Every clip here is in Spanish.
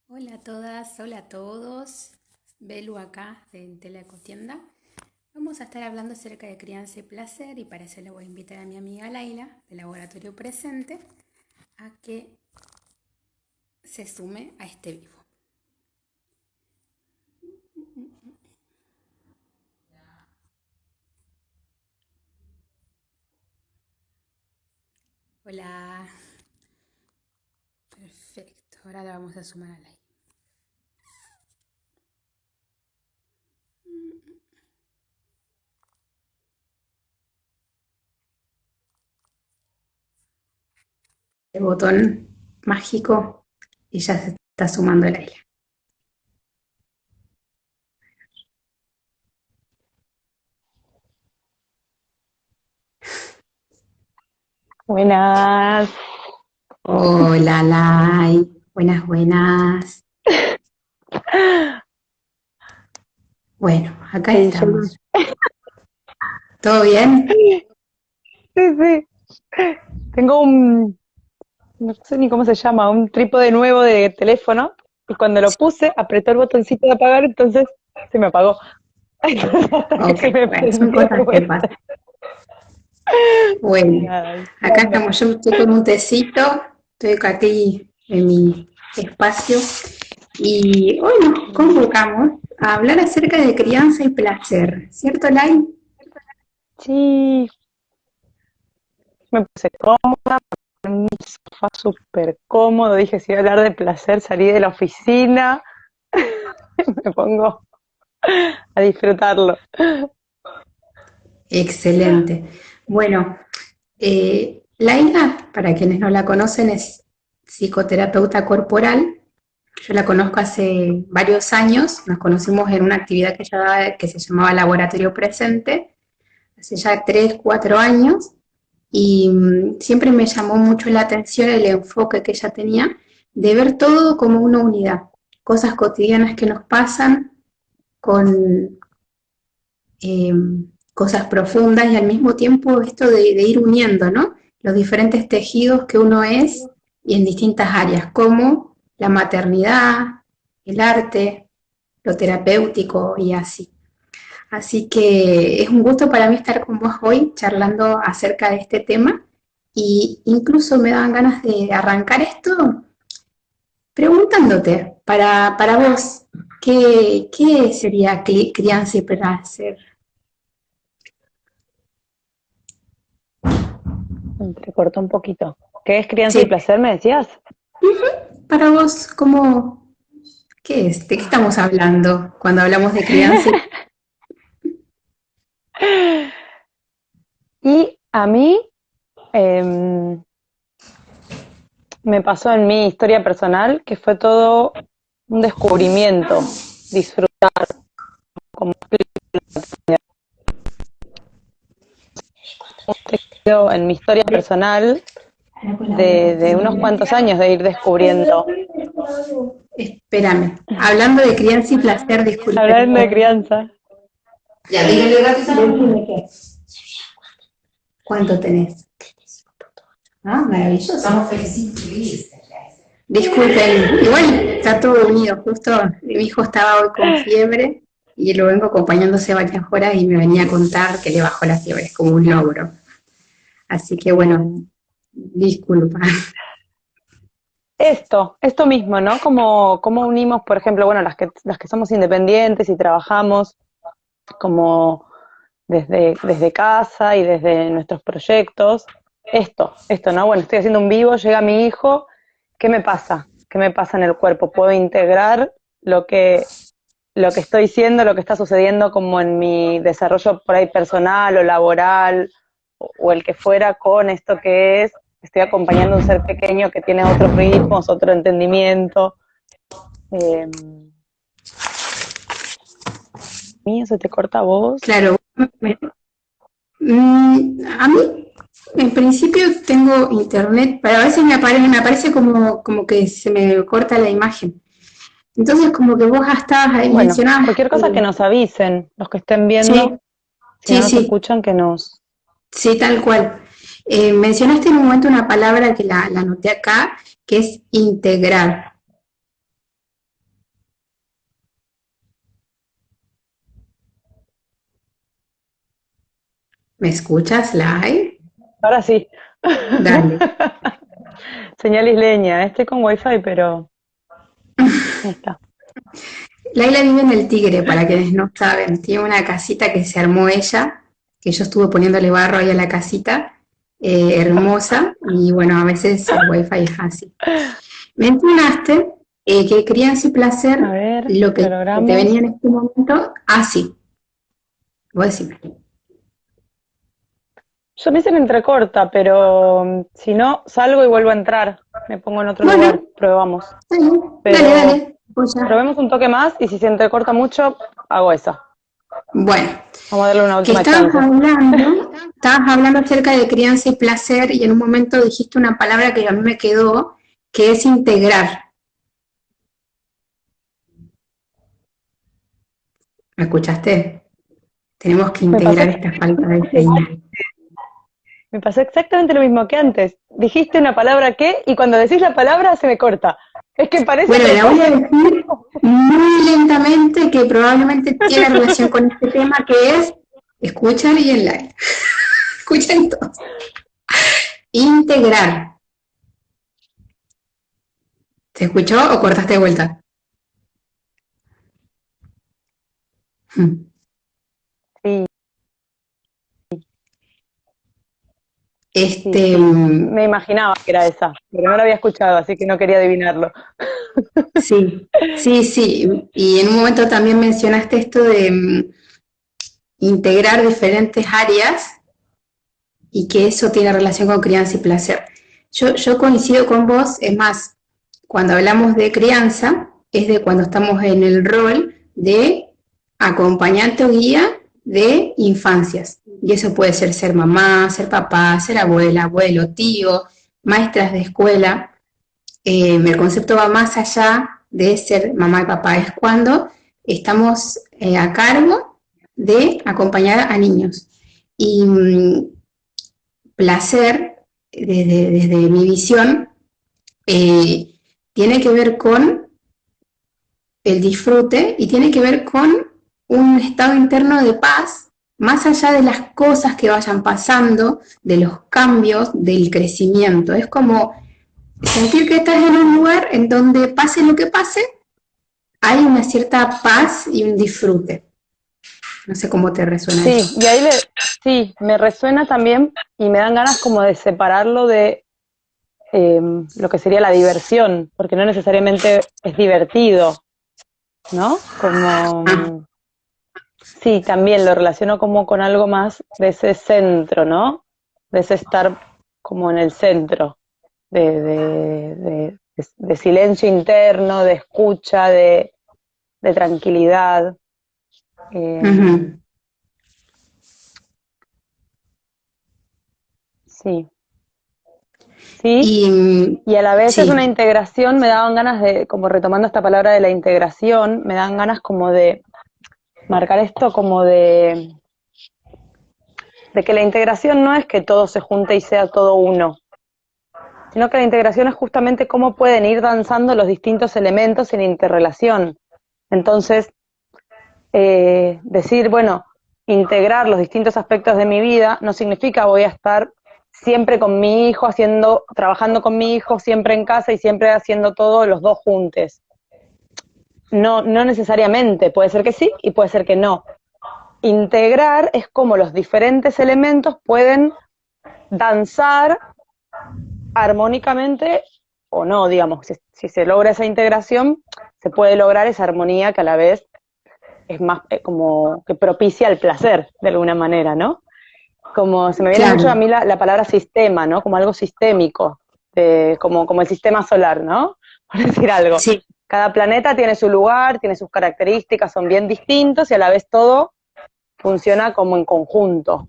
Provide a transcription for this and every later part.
Hola a todas, hola a todos. Belu acá de Telecotienda. Vamos a estar hablando acerca de crianza y placer y para eso le voy a invitar a mi amiga Laila de Laboratorio Presente a que se sume a este vivo. Hola. Perfecto, ahora la vamos a sumar a Laila. El botón mágico y ya se está sumando Laila. Buenas. Hola Lai, buenas, buenas. Bueno, acá Sí, yo estamos. ¿Todo bien? sí, sí. Tengo no sé ni cómo se llama, un trípode nuevo de teléfono y cuando lo puse apretó el botoncito de apagar, entonces se me apagó. Entonces, hasta que Ok, se me bueno, son prendió de cosas que vuelta. pasan. Bueno, Ay, ¿qué acá onda? estamos, yo estoy con un tecito, estoy aquí en mi espacio y hoy nos convocamos a hablar acerca de crianza y placer, ¿cierto, Lai? Sí, me puse cómoda, en un sofá súper cómodo, dije si iba a hablar de placer, salí de la oficina, me pongo a disfrutarlo. Excelente. Bueno, Laila, para quienes no la conocen, es psicoterapeuta corporal. Yo la conozco hace varios años, nos conocimos en una actividad que se llamaba Laboratorio Presente, hace ya 3, 4 años, y siempre me llamó mucho la atención el enfoque que ella tenía de ver todo como una unidad, cosas cotidianas que nos pasan con eh, cosas profundas y al mismo tiempo esto de ir uniendo, ¿no? Los diferentes tejidos que uno es y en distintas áreas, como la maternidad, el arte, lo terapéutico y así. Así que es un gusto para mí estar con vos hoy charlando acerca de este tema y incluso me daban ganas de arrancar esto preguntándote para vos, ¿qué sería crianza y placer? Te cortó un poquito. ¿Qué es crianza y Sí, placer, me decías? para vos, ¿qué es? ¿De qué estamos hablando cuando hablamos de crianza? Y a mí em, me pasó en mi historia personal que fue todo un descubrimiento, disfrutar como en mi historia personal de unos cuantos años de ir descubriendo. Espérame, hablando de crianza y placer, disculpe. Hablando de crianza. Ya, dígale rápido. Decime qué. ¿Cuánto tenés? Ah, maravilloso. Estamos felices. Disculpen, igual está todo unido. Justo mi hijo estaba hoy con fiebre y lo vengo acompañando hace varias horas y me venía a contar que le bajó la fiebre, es como un logro. Así que bueno, disculpa. Esto mismo, ¿no? Como unimos, por ejemplo, bueno, las que somos independientes y trabajamos como desde casa y desde nuestros proyectos. Esto, ¿no? Bueno, estoy haciendo un vivo, llega mi hijo, ¿qué me pasa? ¿Qué me pasa en el cuerpo? ¿Puedo integrar lo lo que estoy siendo, lo que está sucediendo como en mi desarrollo por ahí personal o laboral o el que fuera con esto que es? Estoy acompañando a un ser pequeño que tiene otros ritmos, otro entendimiento. Eh, ¿Mío se te corta a vos? Claro, a mí en principio tengo internet, pero a veces me aparece como que se me corta la imagen. Entonces como que vos estabas ahí, Bueno, mencionabas, cualquier cosa que nos avisen, los que estén viendo, sí, si sí, no nos sí, escuchan, que nos... sí, tal cual. Mencionaste en un momento una palabra que la anoté acá, que es integrar. ¿Me escuchas, Lai? Ahora sí. Dale. Señal isleña, estoy con wifi, pero ahí está. Laila vive en el Tigre, para quienes no saben. Tiene una casita que se armó ella, que yo estuve poniéndole barro ahí a la casita, hermosa, y bueno, a veces el wifi es así. Mencionaste que Crianza y A Placer, ver, lo que te logramos. venía en este momento, sí, voy a decir. Yo me se me entrecorta, pero si no, salgo y vuelvo a entrar. Me pongo en otro lugar, Bueno, probamos. dale, Pero dale, pues ya. probemos un toque más y si se entrecorta mucho, hago eso. Bueno, Vamos a darle una que última chance. estabas hablando acerca de crianza y placer y en un momento dijiste una palabra que a mí me quedó, que es integrar. ¿Me escuchaste? Tenemos que Me pasó, integrar esta falta de señal. me pasó exactamente lo mismo que antes. Dijiste una palabra que, y cuando decís la palabra se me corta. Es que parece a Bueno, la voy a propósito. decir muy lentamente que probablemente tiene relación con este tema que es escuchar y en live. Escuchen todos. Integrar. ¿Se escuchó o cortaste de vuelta? Sí, sí, Este, sí. Me imaginaba que era esa, pero no la había escuchado, así que no quería adivinarlo. sí, sí, sí. Y en un momento también mencionaste esto de integrar diferentes áreas y que eso tiene relación con crianza y placer. Yo coincido con vos, es más, cuando hablamos de crianza, es de cuando estamos en el rol de acompañante o guía de infancias. Y eso puede ser mamá, ser papá, ser abuela, abuelo, tío, maestras de escuela. El concepto va más allá de ser mamá y papá, es cuando estamos a cargo de acompañar a niños. Y placer, desde mi visión, eh, tiene que ver con el disfrute y tiene que ver con un estado interno de paz, más allá de las cosas que vayan pasando, de los cambios, del crecimiento. Es como sentir que estás en un lugar en donde pase lo que pase, hay una cierta paz y un disfrute. No sé cómo te resuena eso. Sí, y ahí sí, me resuena también y me dan ganas como de separarlo de lo que sería la diversión, porque no necesariamente es divertido, ¿no? Como, Ah, sí, también lo relaciono como con algo más de ese centro, ¿no? De ese estar como en el centro, de silencio interno, de escucha, de tranquilidad. Eh, uh-huh. sí, sí. Y Y a la vez es una sí, integración, me daban ganas de, como retomando esta palabra de la integración, me dan ganas como de marcar esto como de que la integración no es que todo se junte y sea todo uno, sino que la integración es justamente cómo pueden ir danzando los distintos elementos en interrelación. Entonces, decir, bueno, integrar los distintos aspectos de mi vida no significa voy a estar siempre con mi hijo, trabajando con mi hijo, siempre en casa y siempre haciendo todo los dos juntos. No, no necesariamente, puede ser que sí y puede ser que no. Integrar es como los diferentes elementos pueden danzar armónicamente o no, digamos, si se logra esa integración, se puede lograr esa armonía que a la vez es más como que propicia el placer de alguna manera, ¿no? Como se me viene mucho a claro, mí la palabra sistema, ¿no? Como algo sistémico, como el sistema solar, ¿no? Por decir algo. sí, Cada planeta tiene su lugar, tiene sus características, son bien distintos y a la vez todo funciona como en conjunto.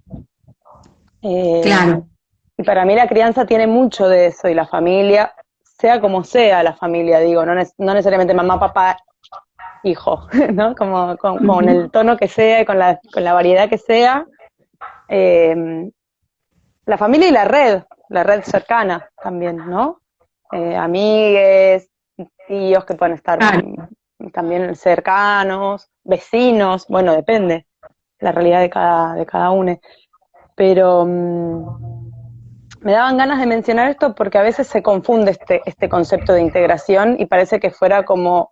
claro. Y para mí la crianza tiene mucho de eso y la familia, sea como sea la familia, digo, no necesariamente mamá, papá, hijo, ¿no? Como con el Uh-huh. tono que sea y con la variedad que sea. Eh, la familia y la red cercana también, ¿no? Amigues, tíos que pueden estar Claro. también cercanos, vecinos, bueno, depende la realidad de cada uno. pero me daban ganas de mencionar esto porque a veces se confunde este concepto de integración y parece que fuera como,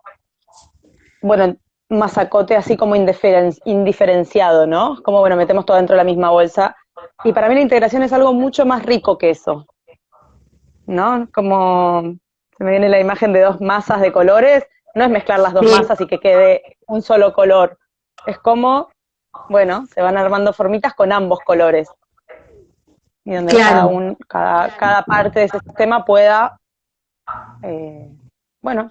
bueno, masacote así como indiferenciado, ¿no? Como, bueno, metemos todo dentro de la misma bolsa. Y para mí la integración es algo mucho más rico que eso, ¿no? Como se me viene la imagen de dos masas de colores, no es mezclar las dos Sí, masas y que quede un solo color. Es como, bueno, se van armando formitas con ambos colores. Y donde claro, cada parte de ese sistema pueda, eh, bueno,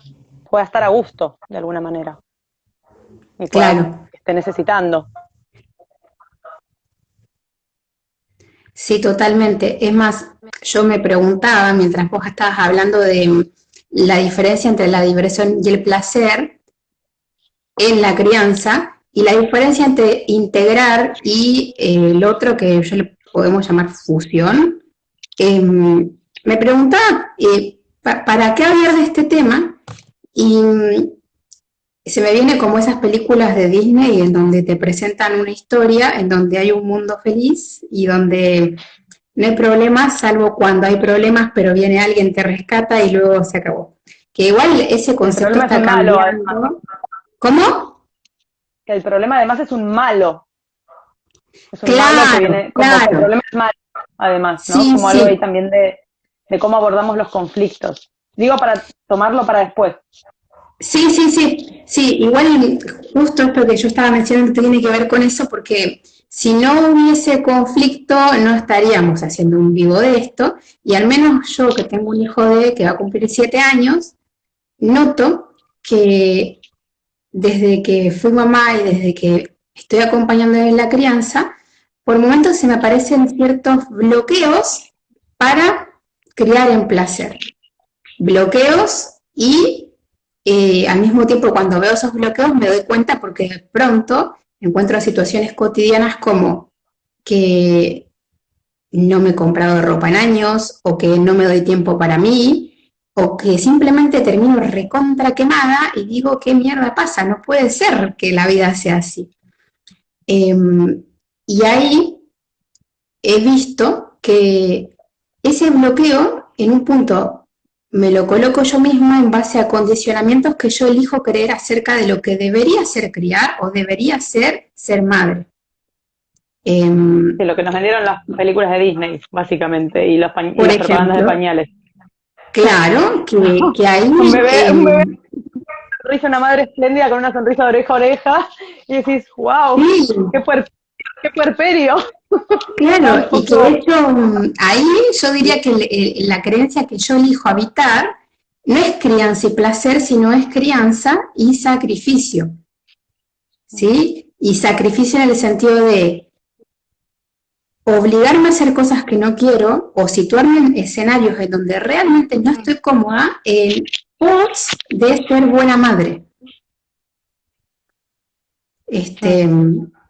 pueda estar a gusto de alguna manera y pueda claro. esté necesitando. Sí, totalmente. Es más, yo me preguntaba, mientras vos estabas hablando de la diferencia entre la diversión y el placer en la crianza, y la diferencia entre integrar y el otro que yo le podemos llamar fusión, me preguntaba para qué hablar de este tema, y se me viene como esas películas de Disney en donde te presentan una historia en donde hay un mundo feliz y donde no hay problemas, salvo cuando hay problemas, pero viene alguien, te rescata y luego se acabó. Que igual ese El concepto problema es está un malo, además. cambiando. ¿Cómo? Que el problema además es un malo. Es un malo que Claro, viene, como que el claro. problema es malo, además, ¿no? Sí, Como algo ahí sí. también de cómo abordamos los conflictos. Digo para tomarlo para después. Sí, sí, sí, sí, igual justo esto que yo estaba mencionando tiene que ver con eso porque si no hubiese conflicto no estaríamos haciendo un vivo de esto y al menos yo que tengo un hijo de que va a cumplir 7 años, noto que desde que fui mamá y desde que estoy acompañando en la crianza, por momentos se me aparecen ciertos bloqueos para criar en placer. Bloqueos y al mismo tiempo cuando veo esos bloqueos me doy cuenta porque de pronto encuentro situaciones cotidianas como que no me he comprado ropa en años o que no me doy tiempo para mí o que simplemente termino recontra quemada y digo, ¿qué mierda pasa? No puede ser que la vida sea así. Y ahí he visto que ese bloqueo en un punto me lo coloco yo misma en base a condicionamientos que yo elijo creer acerca de lo que debería ser criar o debería ser madre. De lo que nos vendieron las películas de Disney, básicamente, y, y Por las propagandas de ejemplo, pañales. claro que ahí Un bebé sonrisa, una madre espléndida con una sonrisa de oreja a oreja, y decís, wow, sí, qué, qué puerperio. claro, y que de Tampoco. hecho ahí yo diría que la creencia que yo elijo habitar no es crianza y placer, sino es crianza y sacrificio, ¿sí? Y sacrificio en el sentido de obligarme a hacer cosas que no quiero o situarme en escenarios en donde realmente no estoy cómoda en pos de ser buena madre.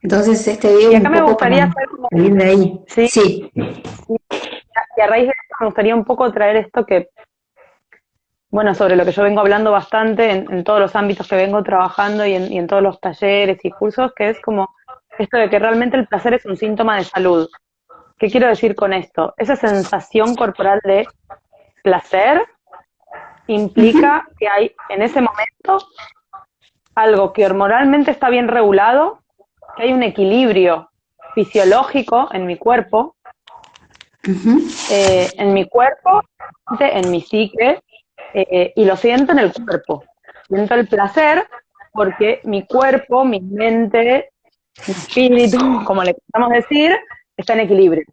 Entonces, este video Y un acá me poco para gustaría hacer como, salir de ahí. sí, Sí, y a raíz de esto me gustaría un poco traer esto que, bueno, sobre lo que yo vengo hablando bastante en todos los ámbitos que vengo trabajando y en todos los talleres y cursos, que es como esto de que realmente el placer es un síntoma de salud. ¿Qué quiero decir con esto? Esa sensación corporal de placer implica que hay en ese momento algo que hormonalmente está bien regulado, que hay un equilibrio fisiológico en mi cuerpo, en mi psique, y lo siento en el cuerpo. Siento el placer porque mi cuerpo, mi mente, mi espíritu, como le queramos decir, está en equilibrio.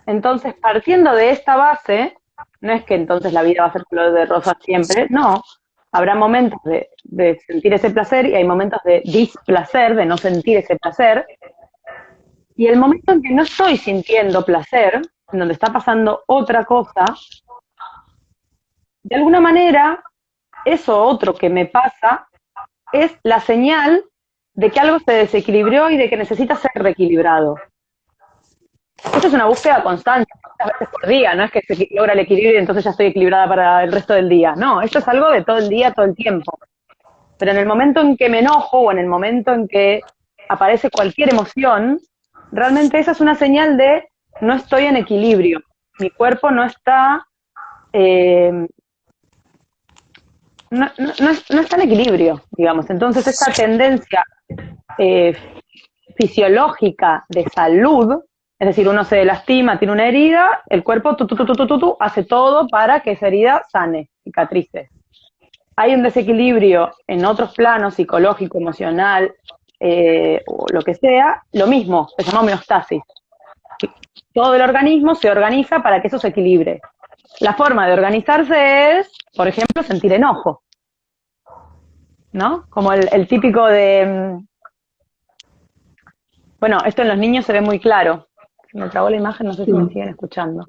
Entonces, partiendo de esta base, no es que entonces la vida va a ser color de rosa siempre, no. Habrá momentos de sentir ese placer y hay momentos de displacer, de no sentir ese placer. Y el momento en que no estoy sintiendo placer, en donde está pasando otra cosa, de alguna manera, eso otro que me pasa es la señal de que algo se desequilibró y de que necesita ser reequilibrado. Esto es una búsqueda constante, muchas veces por día, no es que se logra el equilibrio y entonces ya estoy equilibrada para el resto del día. No, esto es algo de todo el día, todo el tiempo. Pero en el momento en que me enojo o en el momento en que aparece cualquier emoción, realmente esa es una señal de no estoy en equilibrio, mi cuerpo no está, eh, no está en equilibrio, digamos. Entonces esta tendencia eh, fisiológica de salud, es decir, uno se lastima, tiene una herida, el cuerpo hace todo para que esa herida sane, cicatrice. Hay un desequilibrio en otros planos, psicológico, emocional, o lo que sea, lo mismo, se llama homeostasis. Todo el organismo se organiza para que eso se equilibre. La forma de organizarse es, por ejemplo, sentir enojo, ¿no? Como el típico de, bueno, esto en los niños se ve muy claro. Se me trabó la imagen, no sé si me Sí. siguen escuchando.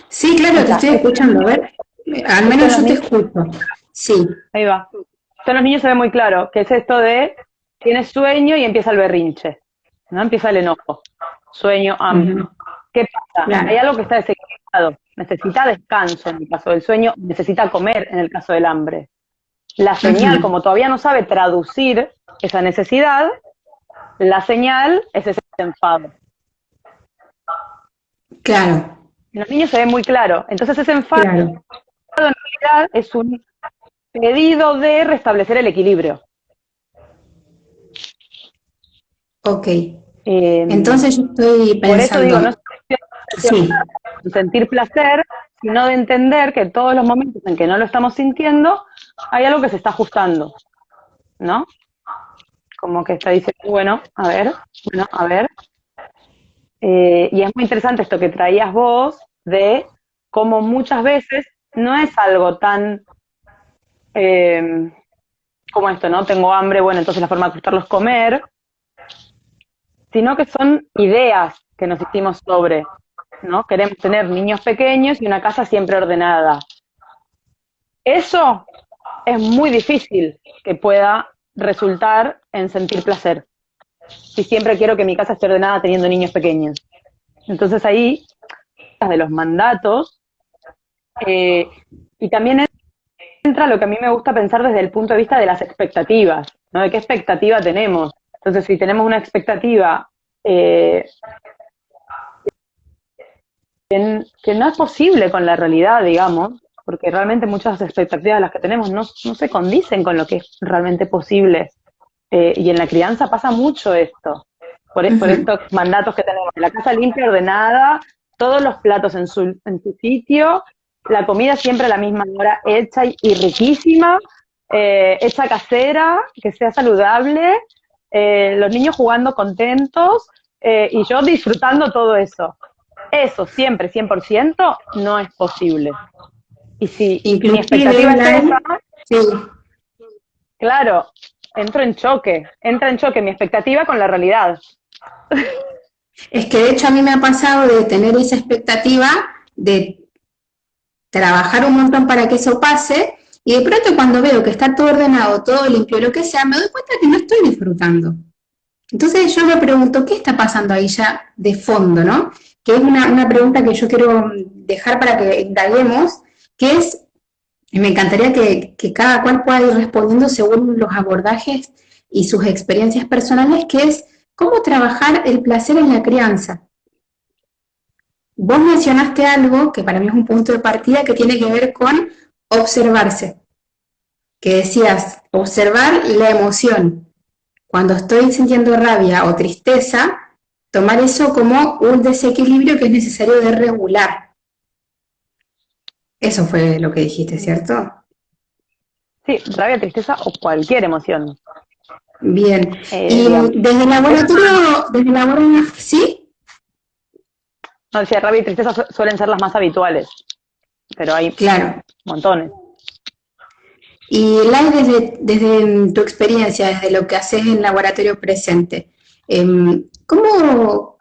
Sí, claro, Ahí te está. estoy escuchando. A ver, al Esto en menos los yo te niños, escucho. Sí. ahí va. Esto en los niños se ve muy claro, que es esto de, tienes sueño y empieza el berrinche, ¿no? Empieza el enojo. Sueño, hambre. Ujú. ¿Qué pasa? Hay Claro. algo que está desequilibrado. Necesita descanso en el caso del sueño, necesita comer en el caso del hambre. La señal, Ujú. como todavía no sabe traducir esa necesidad, la señal es ese enfado. Claro, En los niños se ve muy claro. Entonces ese enfado claro. en realidad es un pedido de restablecer el equilibrio. Ok. Eh, Entonces yo estoy por eso digo, no es pensando, sí, sentir placer, sino de entender que todos los momentos en que no lo estamos sintiendo, hay algo que se está ajustando, ¿no? Como que está diciendo, bueno, a ver. Y es muy interesante esto que traías vos de cómo muchas veces no es algo tan eh, como esto, ¿no? Tengo hambre, bueno, entonces la forma de gustarlos comer, sino que son ideas que nos hicimos sobre, ¿no? Queremos tener niños pequeños y una casa siempre ordenada. Eso es muy difícil que pueda resultar en sentir placer. Si siempre quiero que mi casa esté ordenada teniendo niños pequeños. Entonces ahí, de los mandatos, eh, y también entra lo que a mí me gusta pensar desde el punto de vista de las expectativas, ¿no? De qué expectativa tenemos. Entonces, si tenemos una expectativa eh, que no es posible con la realidad, digamos, porque realmente muchas expectativas de las que tenemos no se condicen con lo que es realmente posible. Y en la crianza pasa mucho esto, por ujú, estos mandatos que tenemos. La casa limpia, ordenada, todos los platos en su sitio, la comida siempre a la misma hora, hecha y riquísima, hecha casera, que sea saludable, los niños jugando contentos y yo disfrutando todo eso. Eso siempre, 100%, no es posible. Y si mi inclusive, expectativa es Lai, esa, sí, claro, entra en choque mi expectativa con la realidad. es que de hecho a mí me ha pasado de tener esa expectativa de trabajar un montón para que eso pase, y de pronto cuando veo que está todo ordenado, todo limpio, lo que sea, me doy cuenta que no estoy disfrutando. Entonces yo me pregunto, ¿qué está pasando ahí ya de fondo, no? Que es una pregunta que yo quiero dejar para que indaguemos, que es, y me encantaría que cada cual pueda ir respondiendo según los abordajes y sus experiencias personales, que es cómo trabajar el placer en la crianza. Vos mencionaste algo que para mí es un punto de partida que tiene que ver con observarse, que decías, observar la emoción. Cuando estoy sintiendo rabia o tristeza, tomar eso como un desequilibrio que es necesario de regular. Eso fue lo que dijiste, ¿cierto? Sí, rabia, tristeza o cualquier emoción, Bien. Y digamos. Es desde el laboratorio, ¿sí? No decía, rabia y tristeza suelen ser las más habituales, pero hay Claro. montones. Y Lai, desde tu experiencia, desde lo que haces en laboratorio presente, ¿cómo,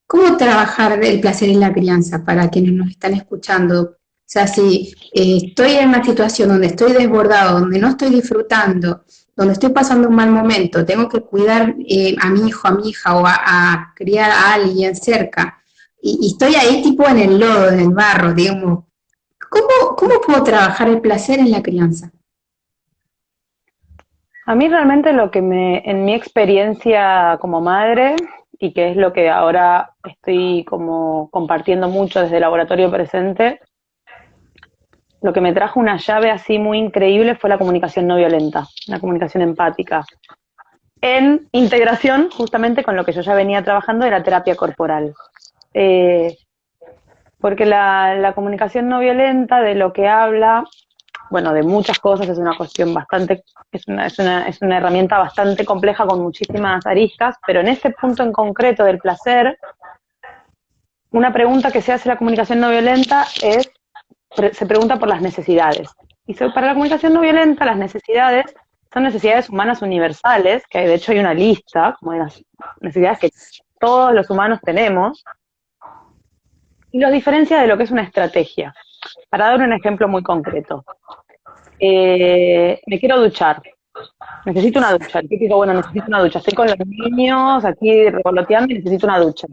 ¿cómo trabajar el placer en la crianza para quienes nos están escuchando? O sea, si estoy en una situación donde estoy desbordado, donde no estoy disfrutando, donde estoy pasando un mal momento, tengo que cuidar a mi hijo, a mi hija o a criar a alguien cerca, y estoy ahí tipo en el lodo, en el barro, digamos, ¿cómo puedo trabajar el placer en la crianza? A mí realmente lo que en mi experiencia como madre y que es lo que ahora estoy como compartiendo mucho desde el Laboratorio Presente, lo que me trajo una llave así muy increíble fue la comunicación no violenta, la comunicación empática, en integración justamente con lo que yo ya venía trabajando de la terapia corporal. Eh, Porque la comunicación no violenta de lo que habla, bueno, de muchas cosas, es una cuestión bastante, es una herramienta bastante compleja con muchísimas aristas, pero en este punto en concreto del placer, una pregunta que se hace la comunicación no violenta es, se pregunta por las necesidades. Y para la comunicación no violenta, las necesidades son necesidades humanas universales, que de hecho hay una lista, como de las necesidades que todos los humanos tenemos, y los diferencia de lo que es una estrategia. Para dar un ejemplo muy concreto, me quiero duchar, necesito una ducha. El típico, bueno, necesito una ducha. Estoy con los niños aquí revoloteando y necesito una ducha.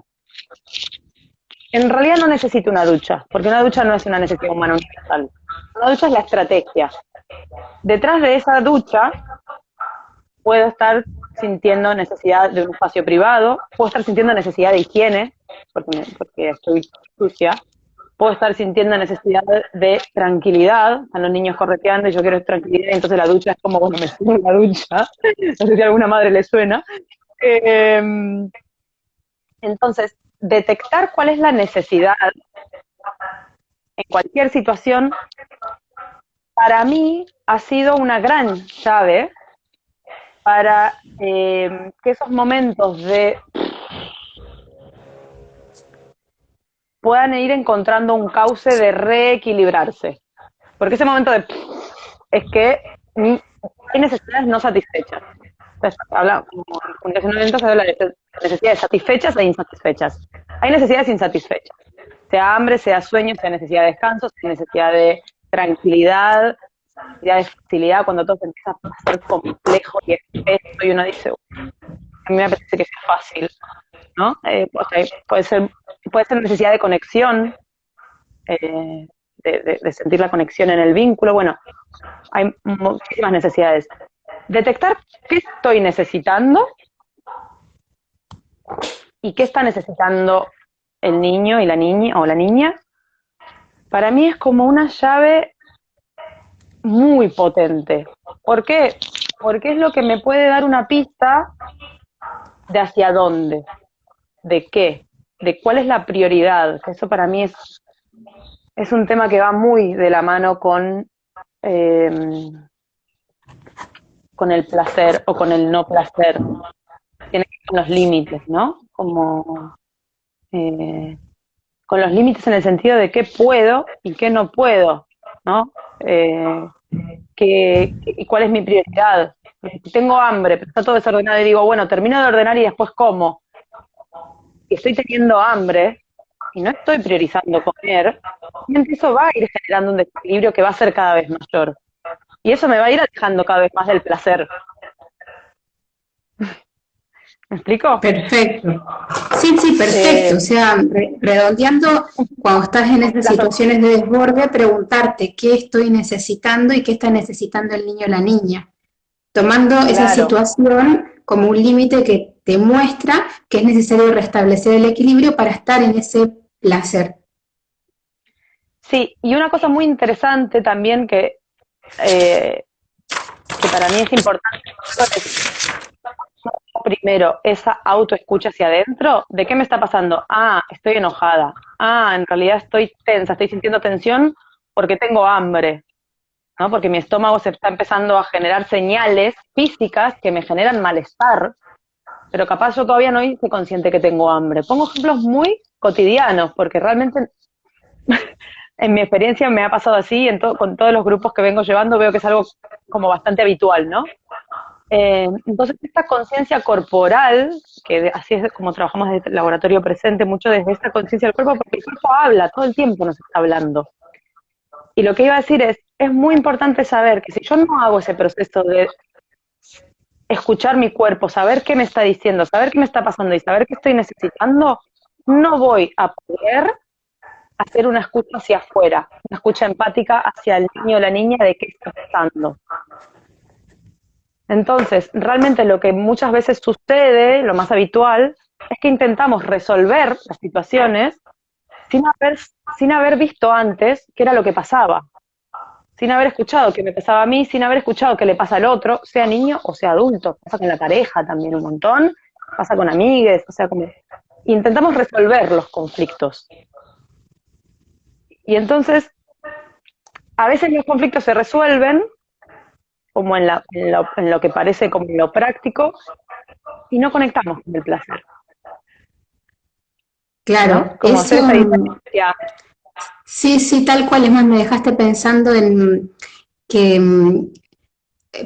En realidad no necesito una ducha, porque una ducha no es una necesidad humana universal. Una ducha es la estrategia. Detrás de esa ducha puedo estar sintiendo necesidad de un espacio privado, puedo estar sintiendo necesidad de higiene, porque estoy sucia, puedo estar sintiendo necesidad de tranquilidad, a los niños correteando y yo quiero tranquilidad, y entonces la ducha es como, bueno, me subo en la ducha, no sé si a alguna madre le suena. Eh, entonces, detectar cuál es la necesidad en cualquier situación, para mí ha sido una gran llave para que esos momentos de puedan ir encontrando un cauce de reequilibrarse. Porque ese momento de es que hay necesidades no satisfechas. Entonces, habla, como en comunicación no violenta se habla de necesidades satisfechas e insatisfechas. Hay necesidades insatisfechas. Sea hambre, sea sueño, sea necesidad de descanso, sea necesidad de tranquilidad, necesidad de facilidad, cuando todo se empieza a ser complejo y espeso y uno dice, a mí me parece que es fácil, ¿no? O sea, puede ser necesidad de conexión, de sentir la conexión en el vínculo. Bueno, hay muchísimas necesidades. Detectar qué estoy necesitando y qué está necesitando el niño y la niña o la niña, para mí es como una llave muy potente. ¿Por qué? Porque es lo que me puede dar una pista de hacia dónde, de qué, de cuál es la prioridad, que eso para mí es un tema que va muy de la mano con el placer o con el no placer. Tiene que ver con los límites, ¿no? Como con los límites en el sentido de qué puedo y qué no puedo, ¿no? Y cuál es mi prioridad. Si tengo hambre, pero está todo desordenado y digo, bueno, termino de ordenar y después como. Y estoy teniendo hambre y no estoy priorizando comer, eso va a ir generando un desequilibrio que va a ser cada vez mayor. Y eso me va a ir alejando cada vez más del placer. ¿Me explico? Perfecto. Sí, sí, perfecto. O sea, redondeando, cuando estás en esas situaciones de desborde, preguntarte qué estoy necesitando y qué está necesitando el niño o la niña. Tomando esa situación como un límite que te muestra que es necesario restablecer el equilibrio para estar en ese placer. Sí, y una cosa muy interesante también que para mí es importante es primero esa autoescucha hacia adentro, ¿de qué me está pasando? Ah, estoy enojada. Ah, en realidad estoy tensa, estoy sintiendo tensión porque tengo hambre, ¿no? Porque mi estómago se está empezando a generar señales físicas que me generan malestar, pero capaz yo todavía no hice consciente que tengo hambre. Pongo ejemplos muy cotidianos, porque realmente en mi experiencia me ha pasado así, con todos los grupos que vengo llevando veo que es algo como bastante habitual, ¿no? Entonces, esta conciencia corporal, que así es como trabajamos desde el Laboratorio Presente, mucho desde esta conciencia del cuerpo, porque el cuerpo habla, todo el tiempo nos está hablando. Y lo que iba a decir es muy importante saber que si yo no hago ese proceso de escuchar mi cuerpo, saber qué me está diciendo, saber qué me está pasando y saber qué estoy necesitando, no voy a poder hacer una escucha hacia afuera, una escucha empática hacia el niño o la niña de qué está pasando. Entonces, realmente lo que muchas veces sucede, lo más habitual, es que intentamos resolver las situaciones sin haber visto antes qué era lo que pasaba, sin haber escuchado qué me pasaba a mí, sin haber escuchado qué le pasa al otro, sea niño o sea adulto. Pasa con la pareja también un montón, pasa con amigues, o sea, como intentamos resolver los conflictos. Y entonces, a veces los conflictos se resuelven, como en lo que parece como lo práctico, y no conectamos con el placer, ¿no? Claro, Como hacer eso, esa diferencia. sí, sí, tal cual. Es más, me dejaste pensando en que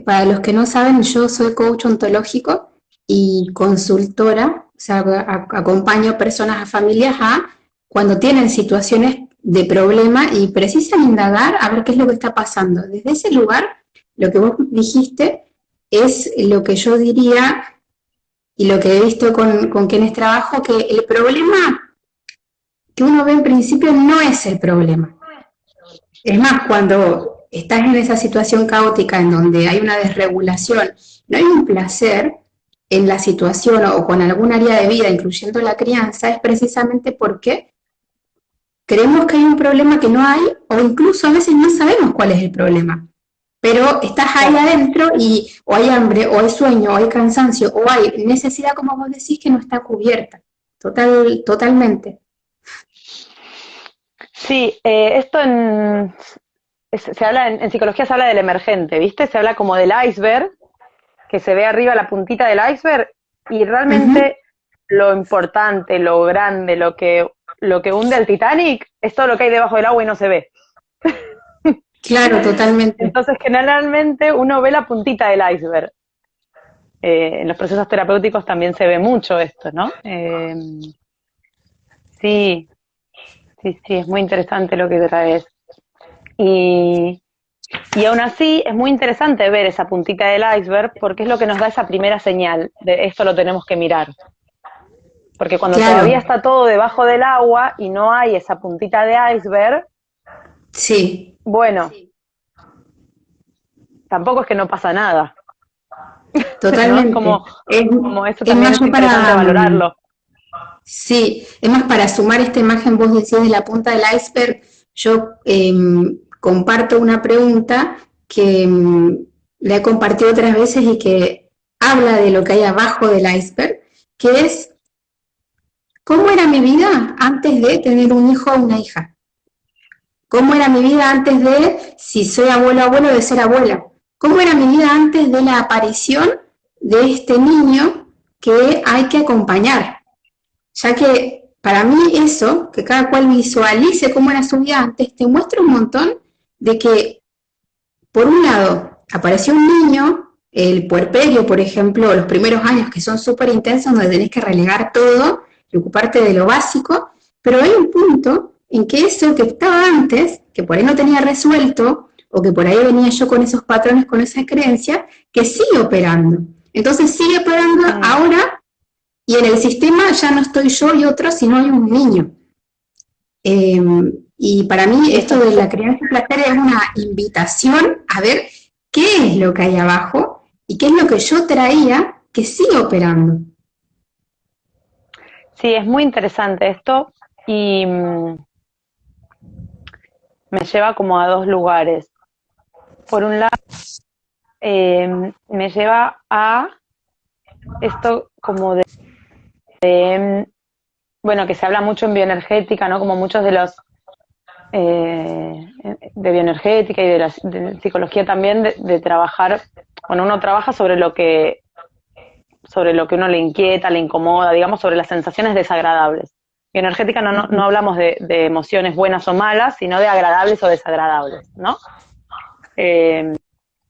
para los que no saben, yo soy coach ontológico y consultora, o sea, acompaño personas a familias a cuando tienen situaciones de problema y precisan indagar a ver qué es lo que está pasando. Desde ese lugar, lo que vos dijiste es lo que yo diría y lo que he visto con quienes trabajo, que el problema que uno ve en principio no es el problema. Es más, cuando estás en esa situación caótica en donde hay una desregulación, no hay un placer en la situación o con algún área de vida, incluyendo la crianza, es precisamente porque creemos que hay un problema que no hay, o incluso a veces no sabemos cuál es el problema. Pero estás ahí Claro. adentro y o hay hambre, o hay sueño, o hay cansancio, o hay necesidad, como vos decís, que no está cubierta. Totalmente. Sí, se habla en psicología se habla del emergente, ¿viste? Se habla como del iceberg, que se ve arriba la puntita del iceberg, y Ujú. realmente lo importante, lo grande, lo que hunde al Titanic, es todo lo que hay debajo del agua y no se ve. Claro, totalmente. Entonces, generalmente uno ve la puntita del iceberg. En los procesos terapéuticos también se ve mucho esto, ¿no? Sí, sí, sí, es muy interesante lo que traes. Y, y aún así es muy interesante ver esa puntita del iceberg porque es lo que nos da esa primera señal de esto lo tenemos que mirar. Porque cuando todavía Claro, está todo debajo del agua y no hay esa puntita de iceberg, sí, bueno, tampoco es que no pasa nada, ¿no? totalmente. Como eso Es también más, es yo interesante para, valorarlo. sí, es más, para sumar esta imagen, vos decías de la punta del iceberg, yo comparto una pregunta que la he compartido otras veces y que habla de lo que hay abajo del iceberg, que es, ¿cómo era mi vida antes de tener un hijo o una hija? ¿Cómo era mi vida antes de, si soy abuelo o abuelo, de ser abuela? ¿Cómo era mi vida antes de la aparición de este niño que hay que acompañar? Ya que para mí eso, que cada cual visualice cómo era su vida antes, te muestra un montón de que, por un lado, apareció un niño, el puerperio, por ejemplo, los primeros años que son súper intensos, donde tenés que relegar todo y ocuparte de lo básico, pero hay un punto en que eso que estaba antes, que por ahí no tenía resuelto, o que por ahí venía yo con esos patrones, con esas creencias, que sigue operando. Entonces sigue operando Mm. ahora y en el sistema ya no estoy yo y otro, sino hay un niño. Eh, y para mí Y eso esto de la crianza placer es una invitación a ver qué es lo que hay abajo y qué es lo que yo traía que sigue operando. sí, es muy interesante esto y me lleva como a dos lugares. Por un lado, me lleva a esto como bueno, que se habla mucho en bioenergética, ¿no? Como muchos de los de bioenergética y de psicología también, de trabajar, bueno, uno trabaja sobre lo que uno le inquieta, le incomoda, digamos, sobre las sensaciones desagradables. Bioenergética no hablamos de emociones buenas o malas, sino de agradables o desagradables, ¿no? Eh,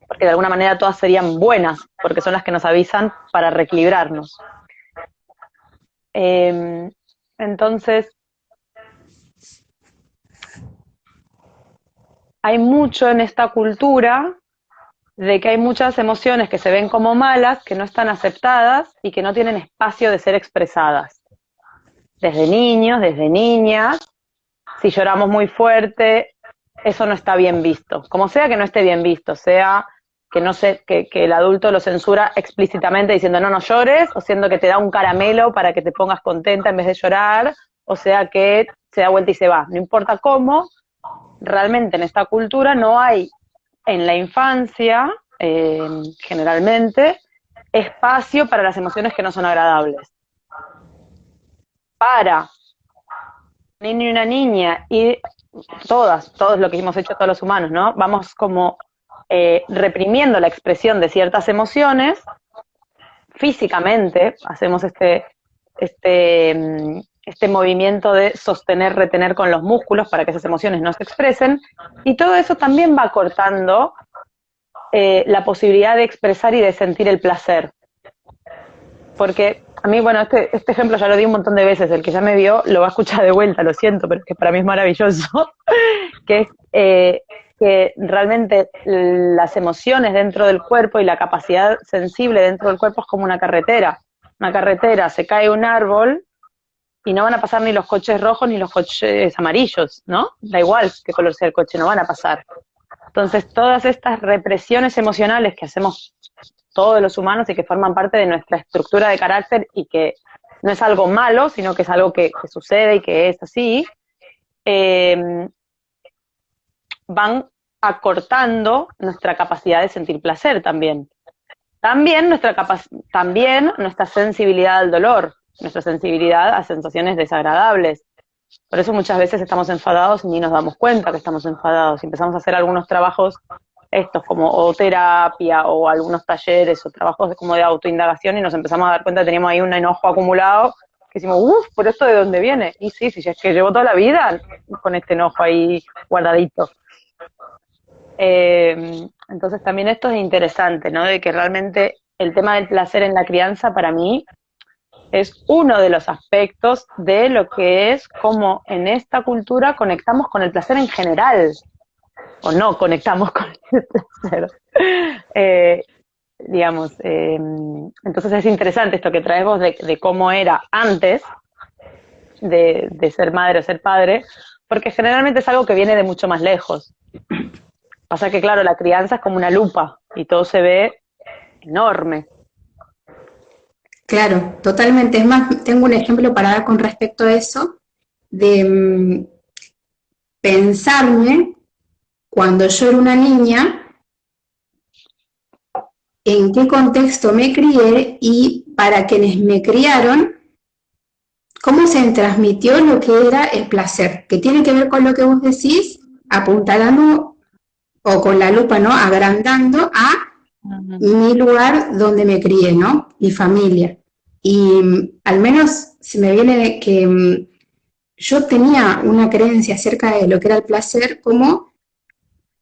porque de alguna manera todas serían buenas, porque son las que nos avisan para reequilibrarnos. Eh, entonces, hay mucho en esta cultura de que hay muchas emociones que se ven como malas, que no están aceptadas y que no tienen espacio de ser expresadas. Desde niños, desde niñas, si lloramos muy fuerte, eso no está bien visto. Como sea que no esté bien visto, sea no sé, que el adulto lo censura explícitamente diciendo no llores, o siendo que te da un caramelo para que te pongas contenta en vez de llorar, o sea que se da vuelta y se va. No importa cómo, realmente en esta cultura no hay en la infancia, generalmente, espacio para las emociones que no son agradables. Para un niño y una niña, y todos lo que hemos hecho todos los humanos, ¿no? Vamos como reprimiendo la expresión de ciertas emociones, físicamente, hacemos este movimiento de sostener, retener con los músculos para que esas emociones no se expresen, y todo eso también va cortando la posibilidad de expresar y de sentir el placer. Porque a mí, bueno, este ejemplo ya lo di un montón de veces, el que ya me vio lo va a escuchar de vuelta, lo siento, pero es que para mí es maravilloso, que es que realmente las emociones dentro del cuerpo y la capacidad sensible dentro del cuerpo es como una carretera. Una carretera, se cae un árbol y no van a pasar ni los coches rojos ni los coches amarillos, ¿no? Da igual qué color sea el coche, no van a pasar. Entonces, todas estas represiones emocionales que hacemos todos los humanos y que forman parte de nuestra estructura de carácter y que no es algo malo, sino que es algo que sucede y que es así, van acortando nuestra capacidad de sentir placer también. También nuestra sensibilidad al dolor, nuestra sensibilidad a sensaciones desagradables. Por eso muchas veces estamos enfadados y ni nos damos cuenta que estamos enfadados. Y empezamos a hacer algunos trabajos estos como o terapia o algunos talleres o trabajos como de autoindagación y nos empezamos a dar cuenta que teníamos ahí un enojo acumulado que decimos, ¿pero esto de dónde viene? Y sí, es que llevo toda la vida con este enojo ahí guardadito. Entonces también esto es interesante, ¿no? De que realmente el tema del placer en la crianza para mí es uno de los aspectos de lo que es como en esta cultura conectamos con el placer en general, o no conectamos con el placer. Entonces es interesante esto que traes vos de cómo era antes de ser madre o ser padre, porque generalmente es algo que viene de mucho más lejos. Pasa que, claro, la crianza es como una lupa y todo se ve enorme. Claro, totalmente. Es más, tengo un ejemplo para dar con respecto a eso, de pensarme cuando yo era una niña, en qué contexto me crié y para quienes me criaron, cómo se transmitió lo que era el placer, que tiene que ver con lo que vos decís, apuntalando o con la lupa, ¿no? Agrandando a mi lugar donde me crié, ¿no? Mi familia. Y al menos se me viene que yo tenía una creencia acerca de lo que era el placer como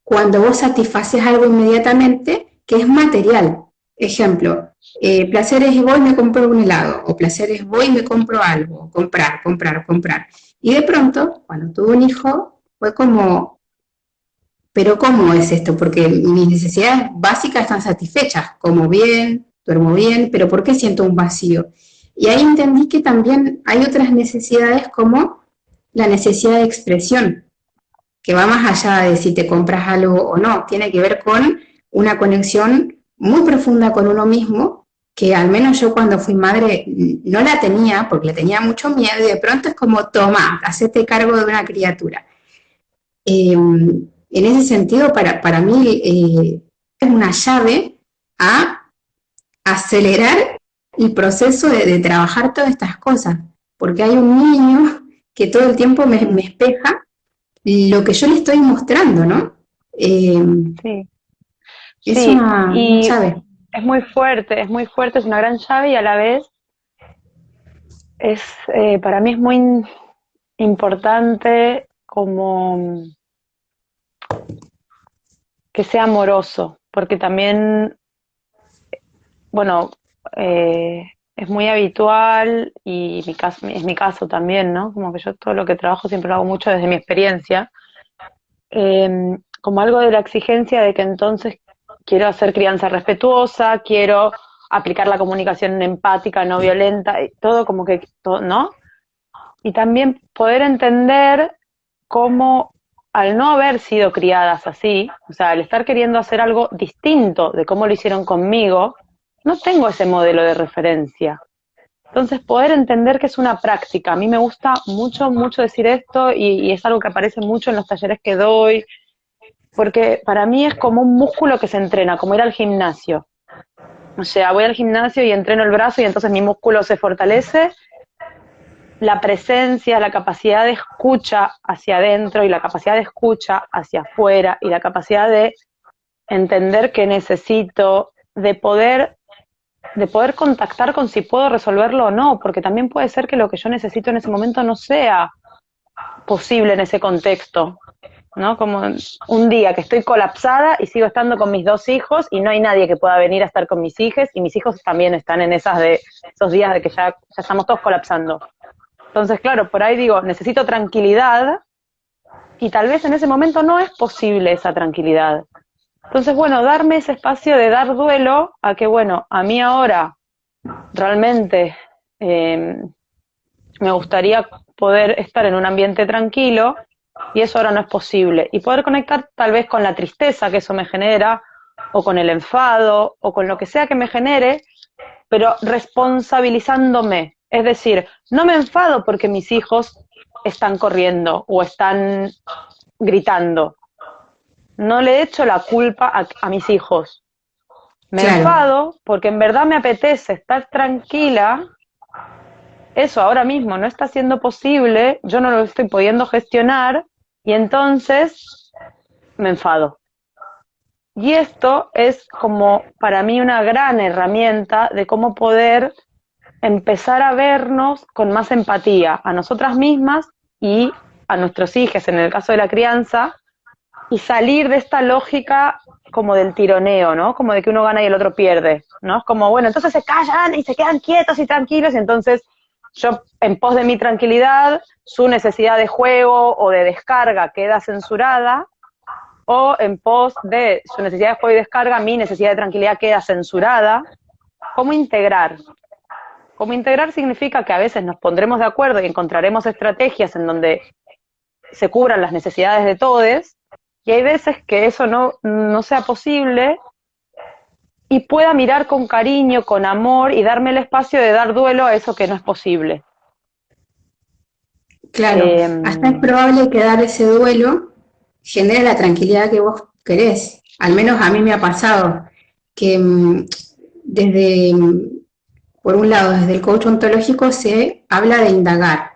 cuando vos satisfaces algo inmediatamente que es material. Ejemplo, placer es voy y me compro un helado, o placer es voy y me compro algo, comprar. Y de pronto, cuando tuve un hijo, fue como, pero ¿cómo es esto? Porque mis necesidades básicas están satisfechas, como bien, duermo bien, pero ¿por qué siento un vacío? Y ahí entendí que también hay otras necesidades como la necesidad de expresión, que va más allá de si te compras algo o no, tiene que ver con una conexión muy profunda con uno mismo, que al menos yo cuando fui madre no la tenía, porque le tenía mucho miedo, y de pronto es como, toma, hacete cargo de una criatura. En ese sentido, para mí es una llave a acelerar el proceso de trabajar todas estas cosas, porque hay un niño que todo el tiempo me espeja lo que yo le estoy mostrando, ¿no? Sí, Es sí, una y llave. es muy fuerte, es una gran llave y a la vez es, para mí es muy importante como que sea amoroso, porque también, bueno, es muy habitual y es mi caso también, ¿no? Como que yo todo lo que trabajo siempre lo hago mucho desde mi experiencia, como algo de la exigencia de que entonces quiero hacer crianza respetuosa, quiero aplicar la comunicación empática, no violenta, y todo como que, ¿no? Y también poder entender cómo al no haber sido criadas así, o sea, al estar queriendo hacer algo distinto de cómo lo hicieron conmigo, no tengo ese modelo de referencia. Entonces, poder entender que es una práctica. A mí me gusta mucho, mucho decir esto y es algo que aparece mucho en los talleres que doy, porque para mí es como un músculo que se entrena, como ir al gimnasio. O sea, voy al gimnasio y entreno el brazo y entonces mi músculo se fortalece. La presencia, la capacidad de escucha hacia adentro y la capacidad de escucha hacia afuera y la capacidad de entender que necesito, de poder contactar con si puedo resolverlo o no, porque también puede ser que lo que yo necesito en ese momento no sea posible en ese contexto, ¿no? Como un día que estoy colapsada y sigo estando con mis 2 hijos y no hay nadie que pueda venir a estar con mis hijos y mis hijos también están en esos días de que ya estamos todos colapsando. Entonces, claro, por ahí digo, necesito tranquilidad y tal vez en ese momento no es posible esa tranquilidad. Entonces, bueno, darme ese espacio de dar duelo a que, bueno, a mí ahora realmente me gustaría poder estar en un ambiente tranquilo y eso ahora no es posible. Y poder conectar tal vez con la tristeza que eso me genera, o con el enfado, o con lo que sea que me genere, pero responsabilizándome. Es decir, no me enfado porque mis hijos están corriendo o están gritando. No le echo la culpa a mis hijos. Me Claro, enfado porque en verdad me apetece estar tranquila. Eso ahora mismo no está siendo posible, yo no lo estoy pudiendo gestionar y entonces me enfado. Y esto es como para mí una gran herramienta de cómo poder empezar a vernos con más empatía a nosotras mismas y a nuestros hijos en el caso de la crianza, y salir de esta lógica como del tironeo, ¿no? Como de que uno gana y el otro pierde, ¿no? Es como, bueno, entonces se callan y se quedan quietos y tranquilos y entonces yo, en pos de mi tranquilidad, su necesidad de juego o de descarga queda censurada, o en pos de su necesidad de juego y descarga, mi necesidad de tranquilidad queda censurada. ¿Cómo integrar? Cómo integrar significa que a veces nos pondremos de acuerdo y encontraremos estrategias en donde se cubran las necesidades de todos, y hay veces que eso no sea posible y pueda mirar con cariño, con amor y darme el espacio de dar duelo a eso que no es posible. claro. Eh, Hasta es probable que dar ese duelo genere la tranquilidad que vos querés. Al menos a mí me ha pasado que desde, por un lado, desde el coach ontológico se habla de indagar.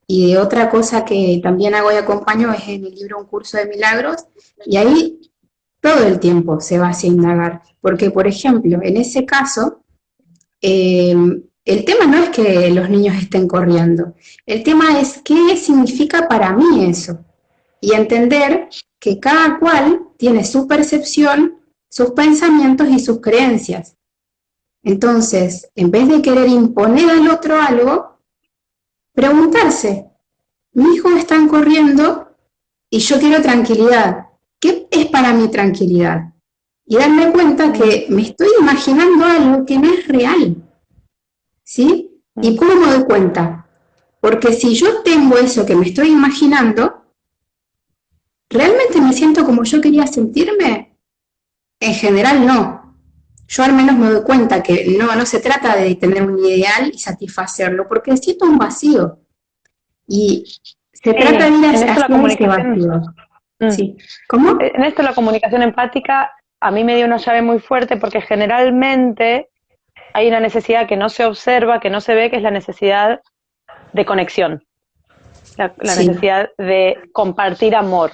Y de otra cosa que también hago y acompaño es en el libro Un curso de milagros, y ahí todo el tiempo se va hacia indagar. Porque, por ejemplo, en ese caso, eh, el tema no es que los niños estén corriendo, el tema es qué significa para mí eso. Y entender que cada cual tiene su percepción, sus pensamientos y sus creencias. Entonces, en vez de querer imponer al otro algo, preguntarse, mis hijos están corriendo y yo quiero tranquilidad. ¿Qué es para mí tranquilidad? Y darme cuenta mm, que me estoy imaginando algo que no es real. ¿Sí? ¿Y mm, cómo me doy cuenta? Porque si yo tengo eso que me estoy imaginando, ¿realmente me siento como yo quería sentirme? En general no. Yo al menos me doy cuenta que no se trata de tener un ideal y satisfacerlo, porque siento un vacío. Y se trata de sí, ir en esto la hacia ese comunicación, vacío. mm, ¿Sí? ¿Cómo? en esto la comunicación empática a mí me dio una llave muy fuerte porque generalmente hay una necesidad que no se observa, que no se ve, que es la necesidad de conexión, la Sí, necesidad de compartir amor.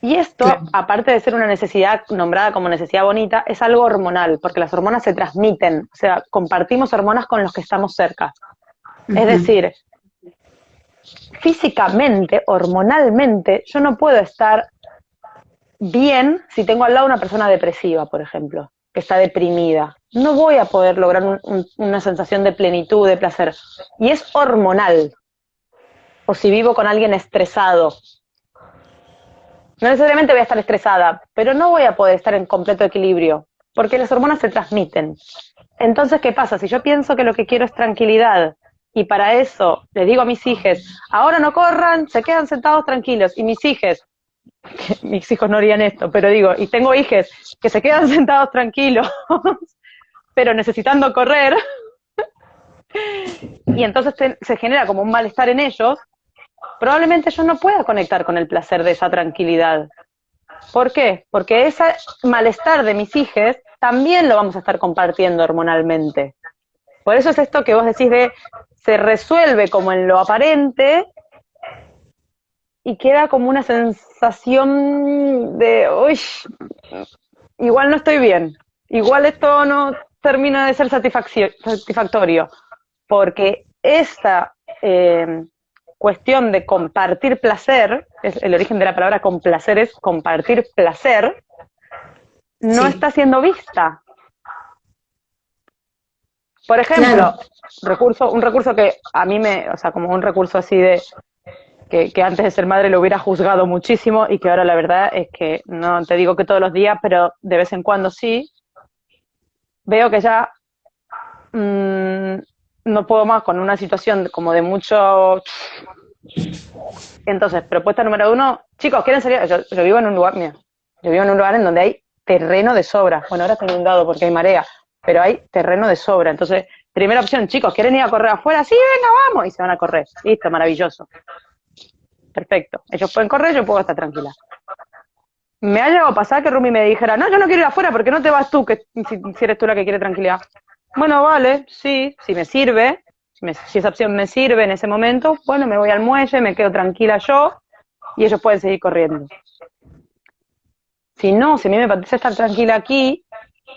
Y esto, claro. aparte de ser una necesidad nombrada como necesidad bonita, es algo hormonal, porque las hormonas se transmiten, o sea, compartimos hormonas con los que estamos cerca. Es Ujú. decir, físicamente, hormonalmente, yo no puedo estar bien si tengo al lado una persona depresiva, por ejemplo, que está deprimida. No voy a poder lograr una sensación de plenitud, de placer. Y es hormonal. O si vivo con alguien estresado, no necesariamente voy a estar estresada, pero no voy a poder estar en completo equilibrio, porque las hormonas se transmiten. Entonces, ¿qué pasa? Si yo pienso que lo que quiero es tranquilidad, y para eso les digo a mis hijos, ahora no corran, se quedan sentados tranquilos, y mis hijos que mis hijos no harían esto, pero digo, y tengo hijos que se quedan sentados tranquilos, pero necesitando correr, y entonces se genera como un malestar en ellos, probablemente yo no pueda conectar con el placer de esa tranquilidad. ¿Por qué? Porque ese malestar de mis hijos también lo vamos a estar compartiendo hormonalmente. Por eso es esto que vos decís de se resuelve como en lo aparente y queda como una sensación de, uy, igual no estoy bien, igual esto no termina de ser satisfactorio, porque esta cuestión de compartir placer, es el origen de la palabra complacer es compartir placer, no Sí, está siendo vista. Por ejemplo, claro. un recurso que a mí o sea, como un recurso así de, que antes de ser madre lo hubiera juzgado muchísimo y que ahora la verdad es que no te digo que todos los días, pero de vez en cuando sí, veo que ya no puedo más con una situación como de mucho. Entonces, propuesta número 1, chicos, ¿quieren salir? Yo vivo en un lugar, mira, yo vivo en un lugar en donde hay terreno de sobra. Bueno, ahora está inundado porque hay marea, pero hay terreno de sobra. Entonces, primera opción, chicos, ¿quieren ir a correr afuera? Sí, venga, vamos. Y se van a correr. Listo, maravilloso. Perfecto. Ellos pueden correr, yo puedo estar tranquila. Me ha llegado a pasar que Rumi me dijera, no, yo no quiero ir afuera, porque no te vas tú, que si eres tú la que quiere tranquilidad. Bueno, vale, sí, si me sirve, si esa opción me sirve en ese momento, bueno, me voy al muelle, me quedo tranquila yo, y ellos pueden seguir corriendo. Si no, si a mí me parece estar tranquila aquí,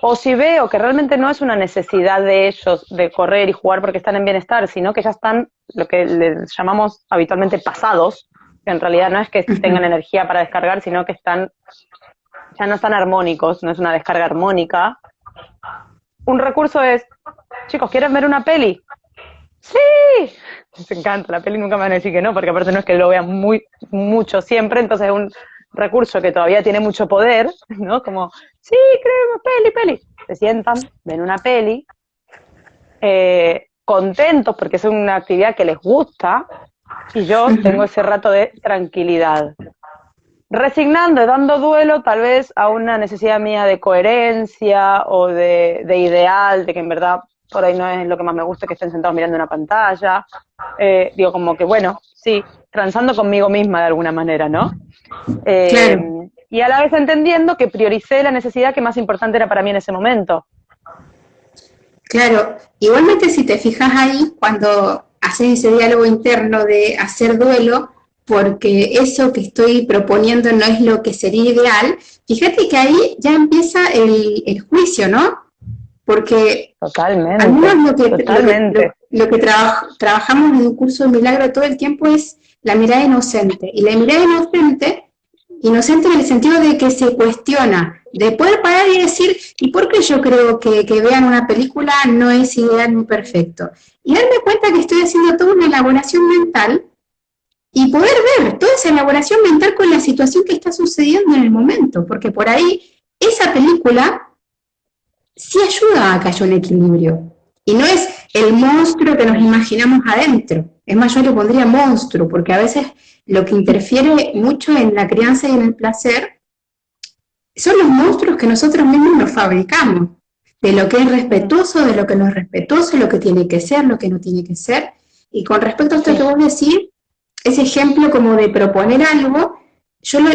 o si veo que realmente no es una necesidad de ellos de correr y jugar porque están en bienestar, sino que ya están lo que les llamamos habitualmente pasados, que en realidad no es que tengan Ujú. energía para descargar, sino que ya no están armónicos, no es una descarga armónica. Un recurso es, chicos, ¿quieren ver una peli? ¡Sí! Les encanta, la peli nunca me van a decir que no, porque aparte no es que lo vean mucho siempre, entonces es un recurso que todavía tiene mucho poder, ¿no? Como, sí, creo, peli. Se sientan, ven una peli, contentos porque es una actividad que les gusta, y yo tengo Ujú. ese rato de tranquilidad. Resignando, dando duelo tal vez a una necesidad mía de coherencia o de ideal, de que en verdad por ahí no es lo que más me gusta que estén sentados mirando una pantalla. Digo, como que bueno, sí, transando conmigo misma de alguna manera, ¿no? Eh, Claro, y a la vez entendiendo que prioricé la necesidad que más importante era para mí en ese momento. claro. Igualmente si te fijas ahí, cuando haces ese diálogo interno de hacer duelo, porque eso que estoy proponiendo no es lo que sería ideal, fíjate que ahí ya empieza el juicio, ¿no? Porque al menos Totalmente, totalmente. lo que trabajamos en un curso de milagro todo el tiempo es la mirada inocente. Y la mirada inocente, inocente en el sentido de que se cuestiona, de poder parar y decir, ¿y por qué yo creo que vean una película no es ideal ni perfecto? Y darme cuenta que estoy haciendo toda una elaboración mental y poder ver toda esa elaboración mental con la situación que está sucediendo en el momento, porque por ahí esa película sí ayuda a que haya un equilibrio. Y no es el monstruo que nos imaginamos adentro. Es más, yo le pondría monstruo, porque a veces lo que interfiere mucho en la crianza y en el placer son los monstruos que nosotros mismos nos fabricamos. De lo que es respetuoso, de lo que no es respetuoso, lo que tiene que ser, lo que no tiene que ser. Y con respecto a esto que Sí. vos decís, ese ejemplo como de proponer algo, yo lo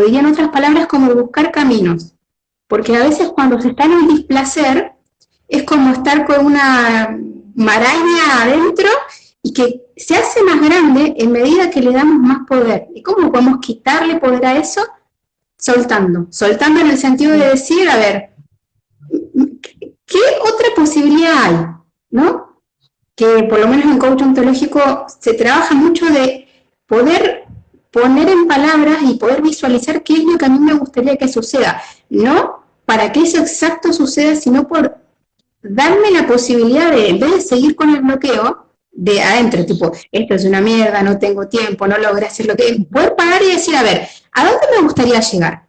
diría en otras palabras como buscar caminos. Porque a veces cuando se está en el displacer, es como estar con una maraña adentro y que se hace más grande en medida que le damos más poder. ¿Y cómo podemos quitarle poder a eso? Soltando. Soltando en el sentido de decir, a ver, ¿qué otra posibilidad hay? ¿No? Que por lo menos en coaching ontológico se trabaja mucho de poder poner en palabras y poder visualizar qué es lo que a mí me gustaría que suceda. No para que eso exacto suceda, sino por darme la posibilidad de, en vez de seguir con el bloqueo, de adentro, tipo, esto es una mierda, no tengo tiempo, no logré hacer lo que... Poder parar y decir, a ver, ¿a dónde me gustaría llegar?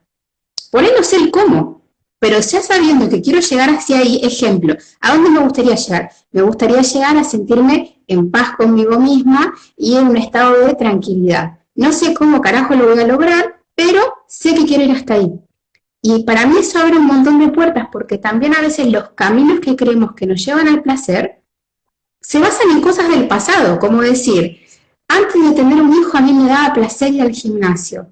Por ahí no sé el cómo, pero ya sabiendo que quiero llegar hacia ahí, ejemplo, ¿a dónde me gustaría llegar? Me gustaría llegar a sentirme en paz conmigo misma y en un estado de tranquilidad. no sé cómo carajo lo voy a lograr, pero sé que quiero ir hasta ahí. Y para mí eso abre un montón de puertas, porque también a veces los caminos que creemos que nos llevan al placer se basan en cosas del pasado, como decir, antes de tener un hijo a mí me daba placer ir al gimnasio.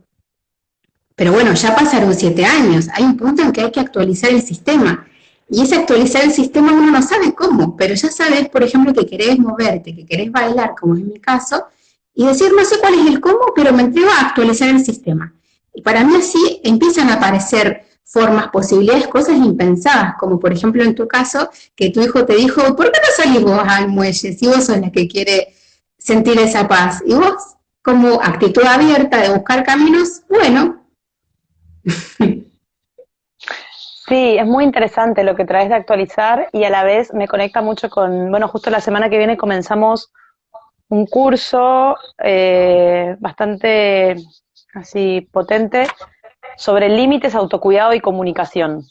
Pero bueno, ya pasaron 7 años, hay un punto en que hay que actualizar el sistema. Y ese actualizar el sistema uno no sabe cómo, pero ya sabes, por ejemplo, que querés moverte, que querés bailar, como es mi caso, y decir, no sé cuál es el cómo, pero me entrego a actualizar el sistema. Y para mí así empiezan a aparecer formas, posibilidades, cosas impensadas, como por ejemplo en tu caso, que tu hijo te dijo, ¿por qué no salís vos al muelle si vos sos la que quiere sentir esa paz? Y vos, como actitud abierta de buscar caminos, bueno, Sí, es muy interesante lo que traes de actualizar y a la vez me conecta mucho con, bueno, justo la semana que viene comenzamos un curso bastante así potente sobre límites, autocuidado y comunicación.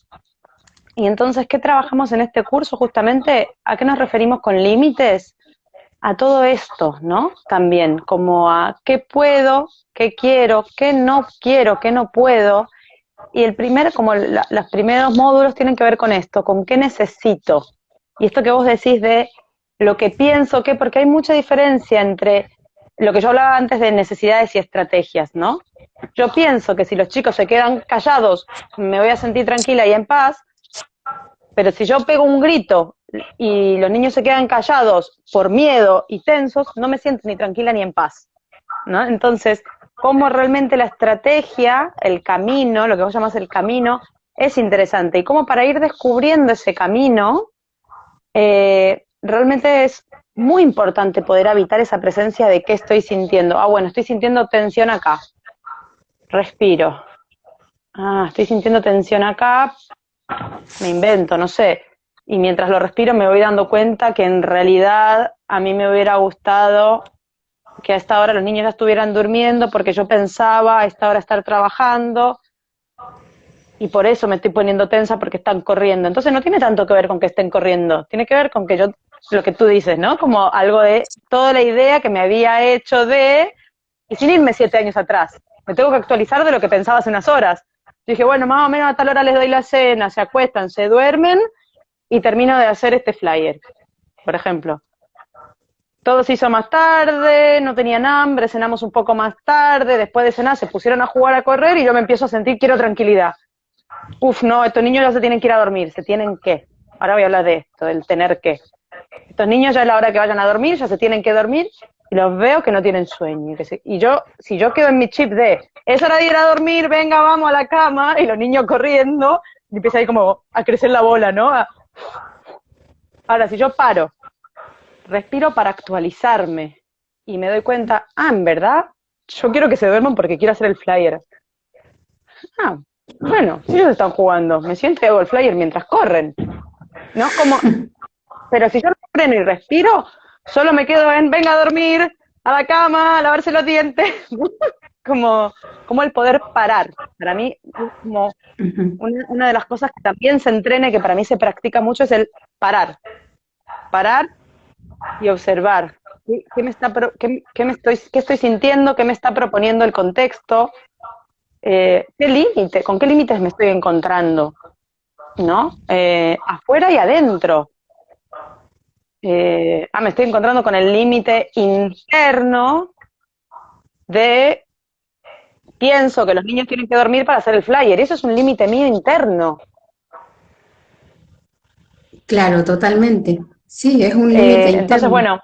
Y entonces, ¿qué trabajamos en este curso? Justamente, ¿a qué nos referimos con límites? A todo esto, ¿no? También, como a qué puedo, qué no puedo. Y el primer, como los primeros módulos tienen que ver con esto, con qué necesito. Y esto que vos decís de lo que pienso, que porque hay mucha diferencia entre lo que yo hablaba antes de necesidades y estrategias, ¿no? Yo pienso que si los chicos se quedan callados, me voy a sentir tranquila y en paz, pero si yo pego un grito y los niños se quedan callados por miedo y tensos, no me siento ni tranquila ni en paz, ¿no? Entonces, cómo realmente la estrategia, el camino, lo que vos llamás el camino, es interesante. Y cómo para ir descubriendo ese camino, realmente es muy importante poder habitar esa presencia de qué estoy sintiendo. Ah, bueno, estoy sintiendo tensión acá. Respiro. Ah, estoy sintiendo tensión acá, me invento, no sé. Y mientras lo respiro me voy dando cuenta que en realidad a mí me hubiera gustado que a esta hora los niños ya estuvieran durmiendo porque yo pensaba a esta hora estar trabajando y por eso me estoy poniendo tensa porque están corriendo. Entonces no tiene tanto que ver con que estén corriendo, tiene que ver con que yo, lo que tú dices, ¿no? Como algo de toda la idea que me había hecho de, y sin irme 7 años atrás, me tengo que actualizar de lo que pensaba hace unas horas. Yo dije, bueno, más o menos a tal hora les doy la cena, se acuestan, se duermen y termino de hacer este flyer, por ejemplo. Todo se hizo más tarde, no tenían hambre, cenamos un poco más tarde, después de cenar se pusieron a jugar a correr y yo me empiezo a sentir, quiero tranquilidad. Uf, no, estos niños ya se tienen que ir a dormir, se tienen que. Ahora voy a hablar de esto, del tener que. Estos niños ya es la hora que vayan a dormir, ya se tienen que dormir y los veo que no tienen sueño. Y yo, si yo quedo en mi chip de, es hora de ir a dormir, venga, vamos a la cama, y los niños corriendo, y empieza ahí como a crecer la bola, ¿no? Ahora, si yo paro, respiro para actualizarme y me doy cuenta, en verdad, yo quiero que se duerman porque quiero hacer el flyer. Ah, bueno, si ellos están jugando, me siento y hago el flyer mientras corren. ¿No? Como, pero si yo no freno y respiro, solo me quedo en, venga a dormir, a la cama, a lavarse los dientes. como el poder parar. Para mí, es como una de las cosas que también se entrena y que para mí se practica mucho es el parar. Parar y observar. ¿Qué estoy sintiendo? ¿Qué me está proponiendo el contexto? ¿Con qué límites me estoy encontrando? ¿No? Afuera y adentro. Me estoy encontrando con el límite interno de pienso que los niños tienen que dormir para hacer el flyer. Eso es un límite mío interno. claro, totalmente. Sí, es un límite Entonces, interno. bueno,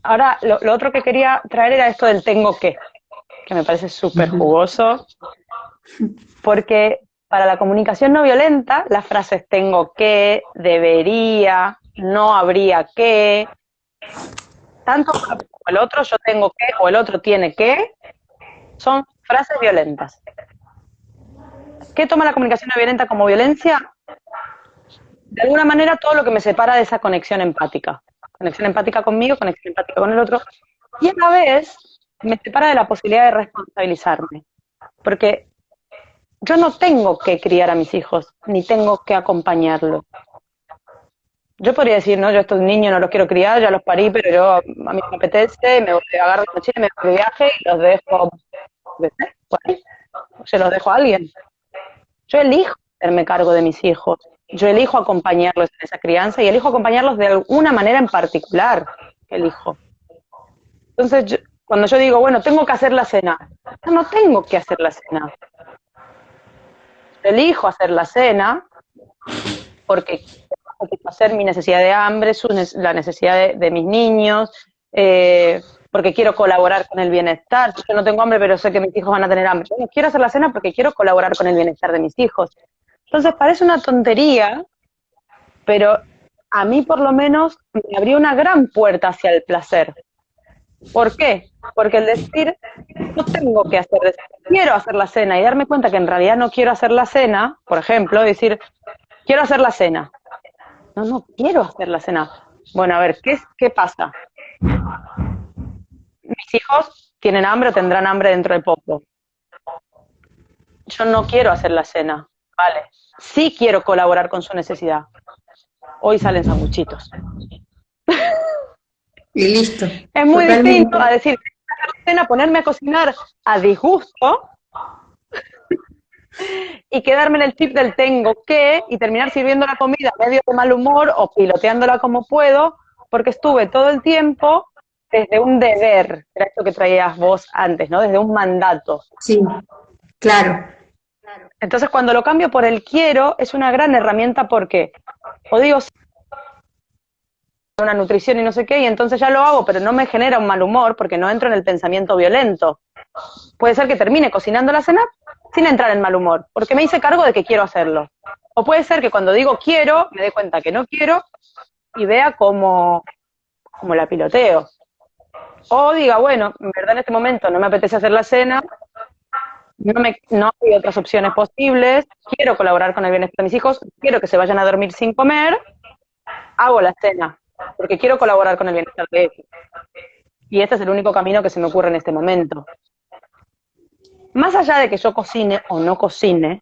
ahora lo otro que quería traer era esto del tengo que me parece súper jugoso, porque para la comunicación no violenta, las frases tengo que, debería, no habría que, tanto uno como el otro, yo tengo que o el otro tiene que, son frases violentas. ¿Qué toma la comunicación no violenta como violencia? De alguna manera todo lo que me separa de esa conexión empática. Conexión empática conmigo, conexión empática con el otro. Y a la vez me separa de la posibilidad de responsabilizarme. Porque yo no tengo que criar a mis hijos, ni tengo que acompañarlos. Yo podría decir, no, yo estos niños no los quiero criar, ya los parí, pero yo a mí me apetece, me voy, agarro la mochila, me voy de viaje y los dejo, yo qué sé, por ahí, se los dejo a alguien. Yo elijo hacerme cargo de mis hijos, yo elijo acompañarlos en esa crianza y elijo acompañarlos de alguna manera en particular, elijo. Entonces, cuando yo digo, bueno, tengo que hacer la cena, yo no tengo que hacer la cena, elijo hacer la cena porque quiero satisfacer mi necesidad de hambre, la necesidad de mis niños, porque quiero colaborar con el bienestar. Yo no tengo hambre, pero sé que mis hijos van a tener hambre. Yo quiero hacer la cena porque quiero colaborar con el bienestar de mis hijos. Entonces parece una tontería, pero a mí por lo menos me abrió una gran puerta hacia el placer. ¿Por qué? Porque el decir, no tengo que hacer, quiero hacer la cena y darme cuenta que en realidad no quiero hacer la cena, por ejemplo, decir, quiero hacer la cena. No, no quiero hacer la cena. Bueno, a ver, ¿qué pasa? Mis hijos tienen hambre o tendrán hambre dentro de poco. Yo no quiero hacer la cena, vale. Sí quiero colaborar con su necesidad. Hoy salen sanguchitos. Y listo, Es muy distinto a totalmente. decir, hacer la cena, ponerme a cocinar a disgusto y quedarme en el chip del tengo que y terminar sirviendo la comida medio de mal humor o piloteándola como puedo, porque estuve todo el tiempo desde un deber, era esto que traías vos antes, ¿no? Desde un mandato. Sí, claro, Entonces, cuando lo cambio por el quiero, es una gran herramienta porque, o digo, sí, una nutrición y no sé qué, y entonces ya lo hago, pero no me genera un mal humor porque no entro en el pensamiento violento. Puede ser que termine cocinando la cena sin entrar en mal humor, porque me hice cargo de que quiero hacerlo. O puede ser que cuando digo quiero, me dé cuenta que no quiero y vea como la piloteo. O diga, bueno, en verdad en este momento no me apetece hacer la cena, no hay otras opciones posibles, quiero colaborar con el bienestar de mis hijos, quiero que se vayan a dormir sin comer, hago la cena, porque quiero colaborar con el bienestar de ellos. Y este es el único camino que se me ocurre en este momento. Más allá de que yo cocine o no cocine,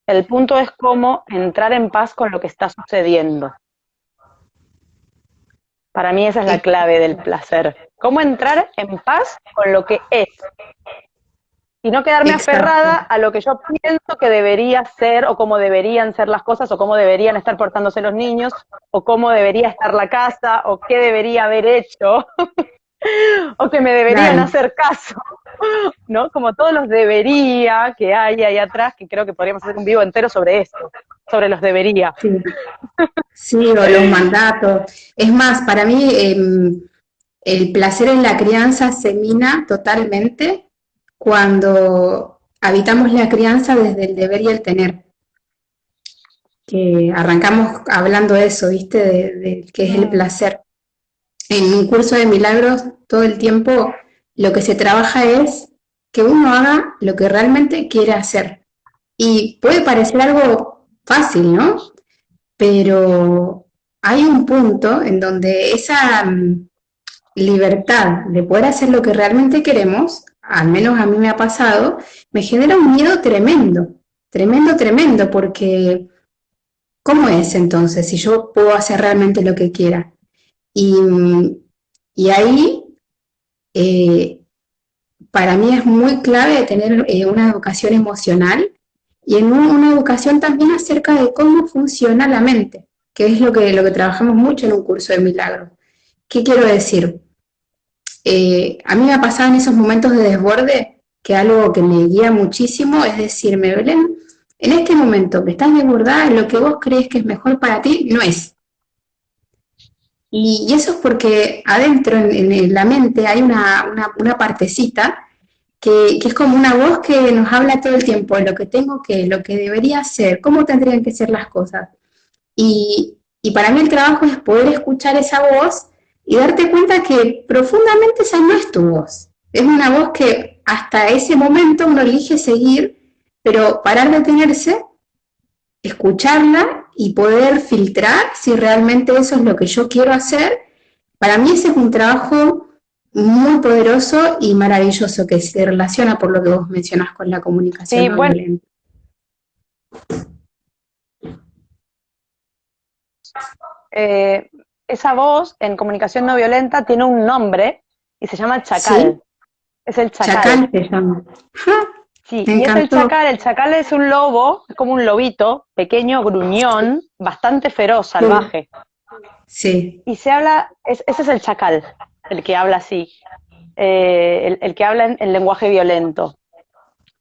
el punto es cómo entrar en paz con lo que está sucediendo. Para mí esa es la eh, clave del placer. Cómo entrar en paz con lo que es. Y no quedarme aferrada exacto. a lo que yo pienso que debería ser, o cómo deberían ser las cosas, o cómo deberían estar portándose los niños, o cómo debería estar la casa, o qué debería haber hecho, o que me deberían Claro, hacer caso, ¿no? Como todos los debería que hay ahí atrás, que creo que podríamos hacer un vivo entero sobre eso, sobre los debería. sí, sí, o los mandatos. Es más, para mí el placer en la crianza se mina totalmente cuando habitamos la crianza desde el deber y el tener, que arrancamos hablando de eso, ¿viste? De qué es el Mm, placer. En un curso de milagros, todo el tiempo lo que se trabaja es que uno haga lo que realmente quiere hacer. Y puede parecer algo fácil, ¿no? Pero hay un punto en donde esa libertad de poder hacer lo que realmente queremos, al menos a mí me ha pasado, me genera un miedo tremendo, tremendo, tremendo, porque ¿cómo es entonces si yo puedo hacer realmente lo que quiera? Y, y ahí, eh, para mí es muy clave tener una educación emocional y en una educación también acerca de cómo funciona la mente, que es lo que trabajamos mucho en un curso de milagros. ¿Qué quiero decir? A mí me ha pasado en esos momentos de desborde que algo que me guía muchísimo es decirme, Belén, en este momento que estás desbordada, lo que vos crees que es mejor para ti no es. Y eso es porque adentro en la mente hay una partecita que es como una voz que nos habla todo el tiempo, lo que tengo que, lo que debería ser, cómo tendrían que ser las cosas. Y para mí el trabajo es poder escuchar esa voz y darte cuenta que profundamente esa no es tu voz. Es una voz que hasta ese momento uno elige seguir, pero parar de detenerse, escucharla y poder filtrar si realmente eso es lo que yo quiero hacer. Para mí ese es un trabajo muy poderoso y maravilloso que se relaciona por lo que vos mencionás con la comunicación sí, no bueno, violenta. eh, esa voz en comunicación no violenta tiene un nombre y se llama chacal. Sí, Es el chacal. chacal se llama. ¡Ja! Sí, Me y es encantó. el chacal es un lobo, es como un lobito, pequeño, gruñón, bastante feroz, Sí, salvaje. sí. Y se habla, ese es el chacal, el que habla así, el que habla en lenguaje violento.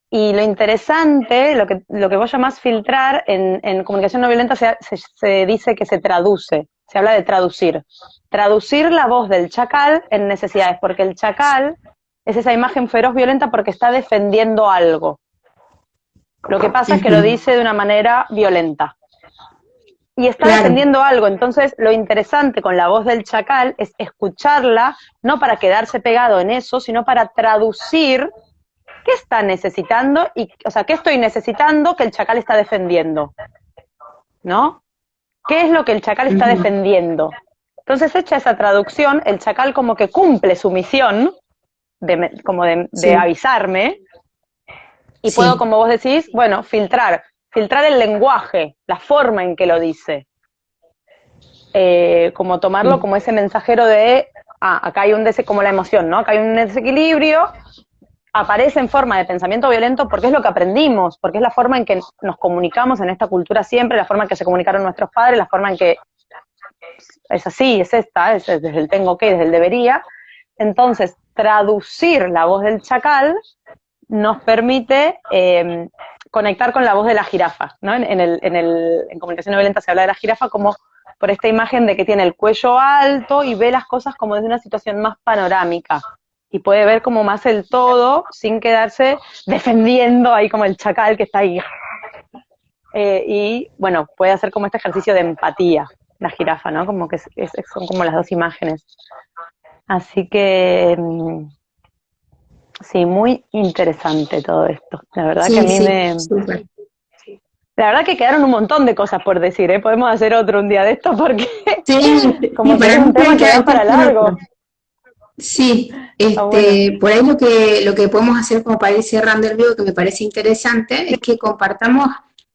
Y lo interesante, lo que vos llamás filtrar, en comunicación no violenta se dice que se traduce, se habla de traducir. Traducir la voz del chacal en necesidades, porque el chacal es esa imagen feroz violenta porque está defendiendo algo. Lo que pasa es que lo Ujú. dice de una manera violenta. Y está Claro. defendiendo algo, entonces lo interesante con la voz del chacal es escucharla, no para quedarse pegado en eso, sino para traducir qué está necesitando, y, o sea, qué estoy necesitando que el chacal está defendiendo, ¿no? ¿Qué es lo que el chacal está Ujú. defendiendo? Entonces, hecha esa traducción, el chacal como que cumple su misión, de Sí, avisarme, y puedo, sí. como vos decís, bueno, filtrar el lenguaje, la forma en que lo dice, como tomarlo Sí. como ese mensajero de, acá hay como la emoción, ¿no? Acá hay un desequilibrio, aparece en forma de pensamiento violento porque es lo que aprendimos, porque es la forma en que nos comunicamos en esta cultura siempre, la forma en que se comunicaron nuestros padres, la forma en que es así, es esta, es desde el tengo que, desde el debería. Entonces, traducir la voz del chacal nos permite conectar con la voz de la jirafa, ¿no? En comunicación no violenta se habla de la jirafa como por esta imagen de que tiene el cuello alto y ve las cosas como desde una situación más panorámica y puede ver como más el todo sin quedarse defendiendo ahí como el chacal que está ahí. Y bueno, puede hacer como este ejercicio de empatía, la jirafa, ¿no? Como que son como las dos imágenes. Así que sí, muy interesante todo esto. La verdad que a Sí, mí sí, me... súper. La verdad que quedaron un montón de cosas por decir, ¿eh? Podemos hacer otro un día de esto porque Sí, sí, como que es para un mí tema puede que quedar da este para con largo. otro. Sí, Está bueno. por ahí lo que podemos hacer como para ir cerrando el video, que me parece interesante, es que compartamos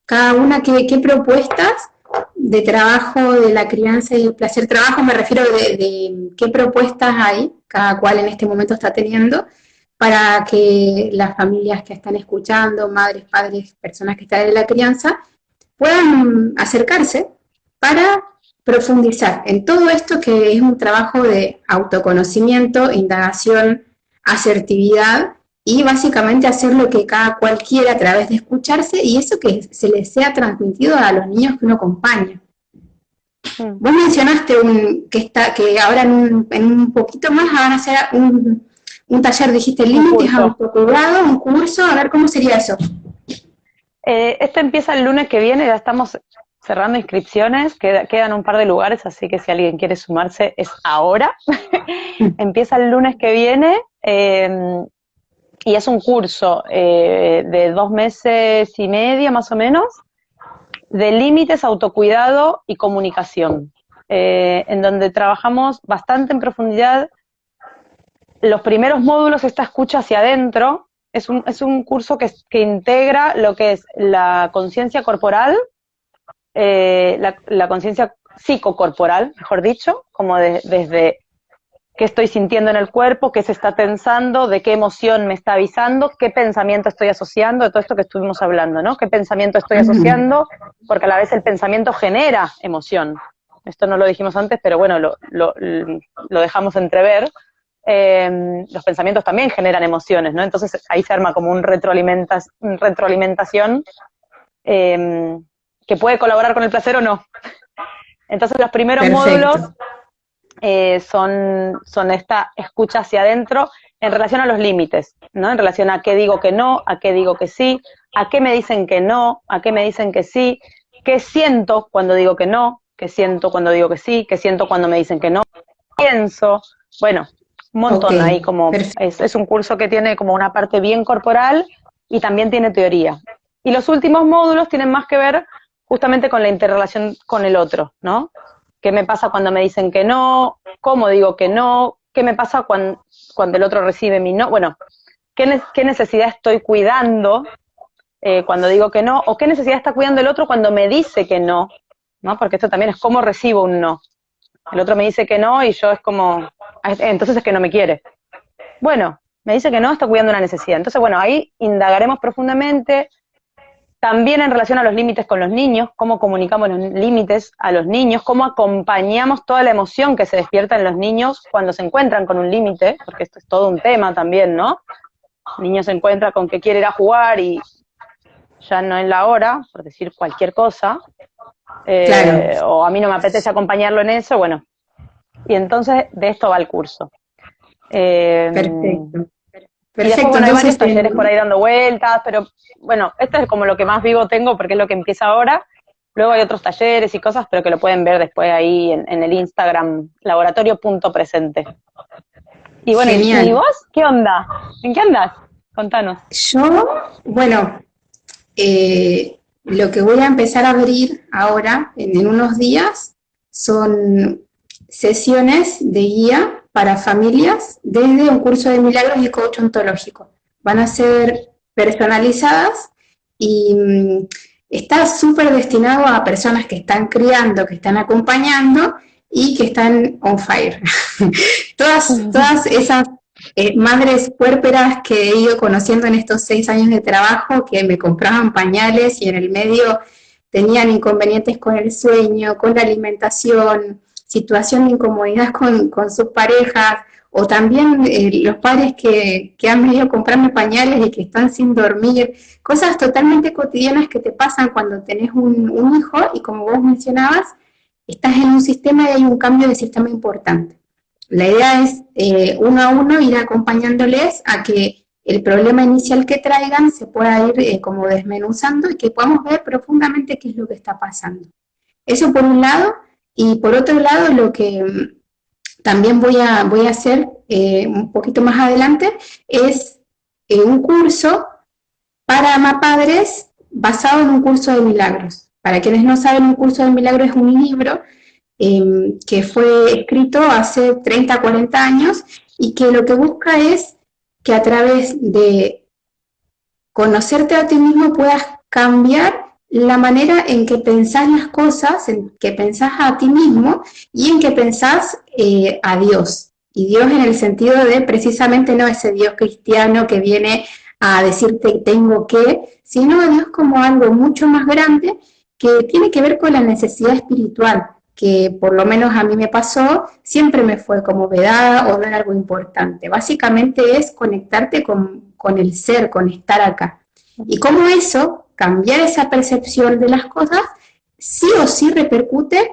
cada una qué propuestas de trabajo de la crianza y el placer. Trabajo me refiero de qué propuestas hay, cada cual en este momento está teniendo, para que las familias que están escuchando, madres, padres, personas que están en la crianza, puedan acercarse para profundizar en todo esto que es un trabajo de autoconocimiento, indagación, asertividad y básicamente hacer lo que cada cual quiera a través de escucharse y eso que se les sea transmitido a los niños que uno acompaña. Mm. Vos mencionaste que ahora en un poquito más van a hacer un taller, dijiste Un límites, curso. autocuidado, un curso, a ver cómo sería eso. Este empieza el lunes que viene, ya estamos cerrando inscripciones, quedan un par de lugares, así que si alguien quiere sumarse es ahora. Empieza el lunes que viene y es un curso de 2 meses y medio más o menos, de límites, autocuidado y comunicación, en donde trabajamos bastante en profundidad. Los primeros módulos, esta escucha hacia adentro, es un curso que integra lo que es la conciencia corporal, la conciencia psicocorporal, mejor dicho, como desde qué estoy sintiendo en el cuerpo, qué se está tensando, de qué emoción me está avisando, qué pensamiento estoy asociando, de todo esto que estuvimos hablando, ¿no? ¿Qué pensamiento estoy Ujú. asociando? Porque a la vez el pensamiento genera emoción. Esto no lo dijimos antes, pero bueno, lo dejamos entrever. Los pensamientos también generan emociones, ¿no? Entonces ahí se arma como un retroalimentación que puede colaborar con el placer o no. Entonces los primeros módulos Perfecto. son esta escucha hacia adentro en relación a los límites, ¿no? En relación a qué digo que no, a qué digo que sí, a qué me dicen que no, a qué me dicen que sí, qué siento cuando digo que no, qué siento cuando digo que sí, qué siento cuando me dicen que no, pienso, bueno, un Ok, montón ahí como, perfecto. es un curso que tiene como una parte bien corporal y también tiene teoría. Y los últimos módulos tienen más que ver justamente con la interrelación con el otro, ¿no? ¿Qué me pasa cuando me dicen que no? ¿Cómo digo que no? ¿Qué me pasa cuando el otro recibe mi no? Bueno, ¿qué necesidad estoy cuidando cuando digo que no? ¿O qué necesidad está cuidando el otro cuando me dice que no? ¿No? Porque esto también es cómo recibo un no. El otro me dice que no y yo es como, entonces es que no me quiere. Bueno, me dice que no, está cuidando una necesidad. Entonces, bueno, ahí indagaremos profundamente. También en relación a los límites con los niños, cómo comunicamos los límites a los niños, cómo acompañamos toda la emoción que se despierta en los niños cuando se encuentran con un límite, porque esto es todo un tema también, ¿no? El niño se encuentra con que quiere ir a jugar y ya no es la hora, por decir cualquier cosa, Claro, o a mí no me apetece acompañarlo en eso, bueno. Y entonces de esto va el curso. Eh, perfecto. y después, Perfecto, bueno, hay entonces, varios talleres por ahí dando vueltas, pero bueno, este es como lo que más vivo tengo porque es lo que empieza ahora. Luego hay otros talleres y cosas, pero que lo pueden ver después ahí en el Instagram, laboratorio.presente. Y bueno, ¿y genial. vos qué onda? ¿En qué andas? Contanos. Bueno, lo que voy a empezar a abrir ahora, en unos días, son sesiones de guía para familias desde un curso de milagros y coach ontológico. Van a ser personalizadas y está súper destinado a personas que están criando, que están acompañando y que están on fire. Todas esas madres puérperas que he ido conociendo en estos 6 años de trabajo, que me compraban pañales y en el medio tenían inconvenientes con el sueño, con la alimentación, situación de incomodidad con sus parejas, o también los padres que han venido a comprarme pañales y que están sin dormir, cosas totalmente cotidianas que te pasan cuando tenés un hijo y como vos mencionabas, estás en un sistema y hay un cambio de sistema importante. La idea es uno a uno ir acompañándoles a que el problema inicial que traigan se pueda ir como desmenuzando y que podamos ver profundamente qué es lo que está pasando. Eso por un lado, y por otro lado lo que también voy a hacer un poquito más adelante es un curso para padres basado en un curso de milagros. Para quienes no saben, un curso de milagros es un libro que fue escrito hace 30, 40 años y que lo que busca es que a través de conocerte a ti mismo puedas cambiar la manera en que pensás las cosas, en que pensás a ti mismo y en que pensás a Dios. Y Dios en el sentido de precisamente no ese Dios cristiano que viene a decirte tengo que, sino a Dios como algo mucho más grande que tiene que ver con la necesidad espiritual, que por lo menos a mí me pasó, siempre me fue como vedada o no era algo importante. Básicamente es conectarte con el ser, con estar acá. Y cómo eso, cambiar esa percepción de las cosas, sí o sí repercute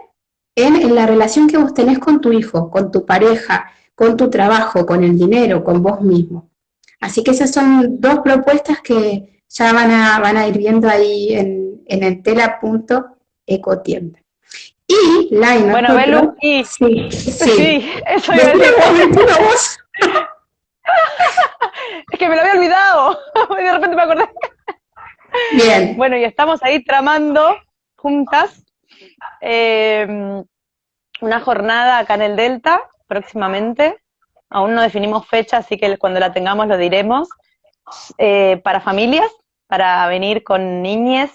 en la relación que vos tenés con tu hijo, con tu pareja, con tu trabajo, con el dinero, con vos mismo. Así que esas son dos propuestas que ya van a ir viendo ahí en entela.ecotienda. Y la y Bueno, nosotros, Belu, y sí, sí. sí, eso iba a Decime decir. vos, decime vos. Es que me lo había olvidado. Y de repente me acordé. Bien, Bueno, y estamos ahí tramando juntas eh, una jornada acá en el Delta próximamente. Aún no definimos fecha, así que cuando la tengamos lo diremos. Para familias, para venir con niñes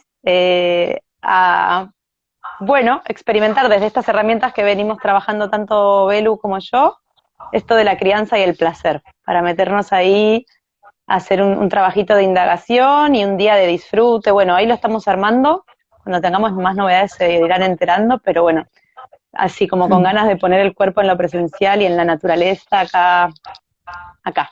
a, bueno, experimentar desde estas herramientas que venimos trabajando tanto Belu como yo, esto de la crianza y el placer, para meternos ahí hacer un trabajito de indagación y un día de disfrute. Bueno, ahí lo estamos armando. Cuando tengamos más novedades se irán enterando, pero bueno, así como con ganas de poner el cuerpo en lo presencial y en la naturaleza acá.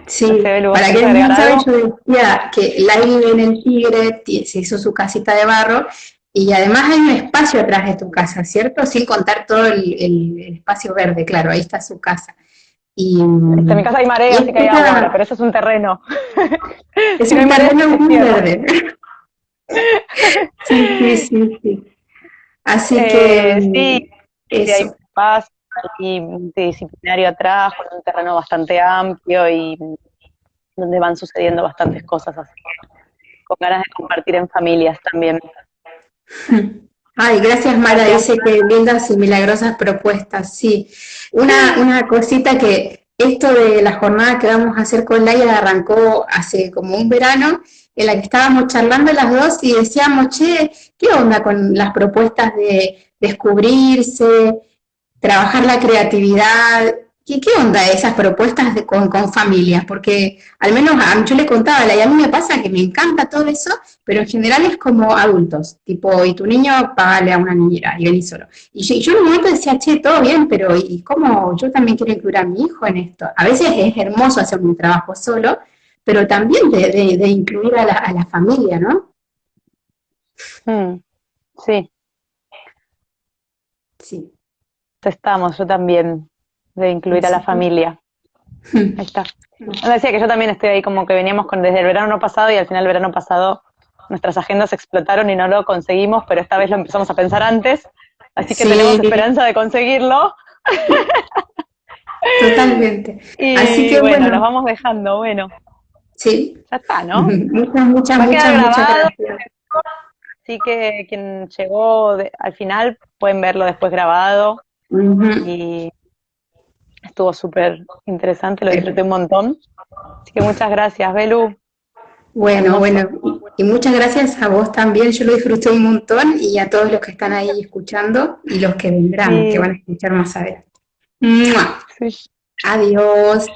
No sé, sí. Belu, ¿vos Para querés quienes agregar no saben, algo? yo decía que Lai vive en el Tigre, se hizo su casita de barro y además hay un espacio atrás de tu casa, ¿cierto? Sin contar todo el espacio verde, claro, ahí está su casa. Y, En mi casa hay y marea, es, así que hay agua ahora, pero eso es un terreno. es Si no hay un marea, terreno es muy tierra. verde. Sí, sí, sí, sí. Así que Sí, sí, hay un eso. espacio ahí multidisciplinario atrás, con un terreno bastante amplio y donde van sucediendo bastantes cosas así, con ganas de compartir en familias también. Ay, gracias Mara, Gracias. dice que lindas y milagrosas propuestas. Sí, una cosita que esto de la jornada que vamos a hacer con Laia arrancó hace como un verano, en la que estábamos charlando las dos y decíamos, che, ¿qué onda con las propuestas de descubrirse? trabajar la creatividad. ¿Qué onda esas propuestas con familias? Porque al menos yo le contaba, y a mí me pasa que me encanta todo eso, pero en general es como adultos, tipo, y tu niño, pagale a una niñera y vení solo. Y yo en un momento decía, che, todo bien, pero ¿y cómo yo también quiero incluir a mi hijo en esto? A veces es hermoso hacer un trabajo solo, pero también de incluir a la familia, ¿no? Mm, sí, Sí. estamos, yo también, de incluir a la Así que, familia. Ahí está. No, decía que yo también estoy ahí como que veníamos con desde el verano pasado y al final el verano pasado nuestras agendas explotaron y no lo conseguimos, pero esta vez lo empezamos a pensar antes, así que tenemos sí, esperanza de conseguirlo. totalmente. Así Y que bueno, nos bueno, vamos dejando. Bueno, sí. ya está, ¿no? Muchas, muchas, Va a quedar muchas, muchas grabado, gracias. así que quien llegó al final pueden verlo después grabado Ujú. y estuvo súper interesante, lo disfruté Eh, un montón. Así que muchas gracias, Belu. Bueno, Hermoso. bueno, y muchas gracias a vos también, yo lo disfruté un montón y a todos los que están ahí escuchando y los que vendrán, que Sí, van a escuchar más adelante. ¡Mua! sí. Adiós,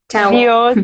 chao. Adiós.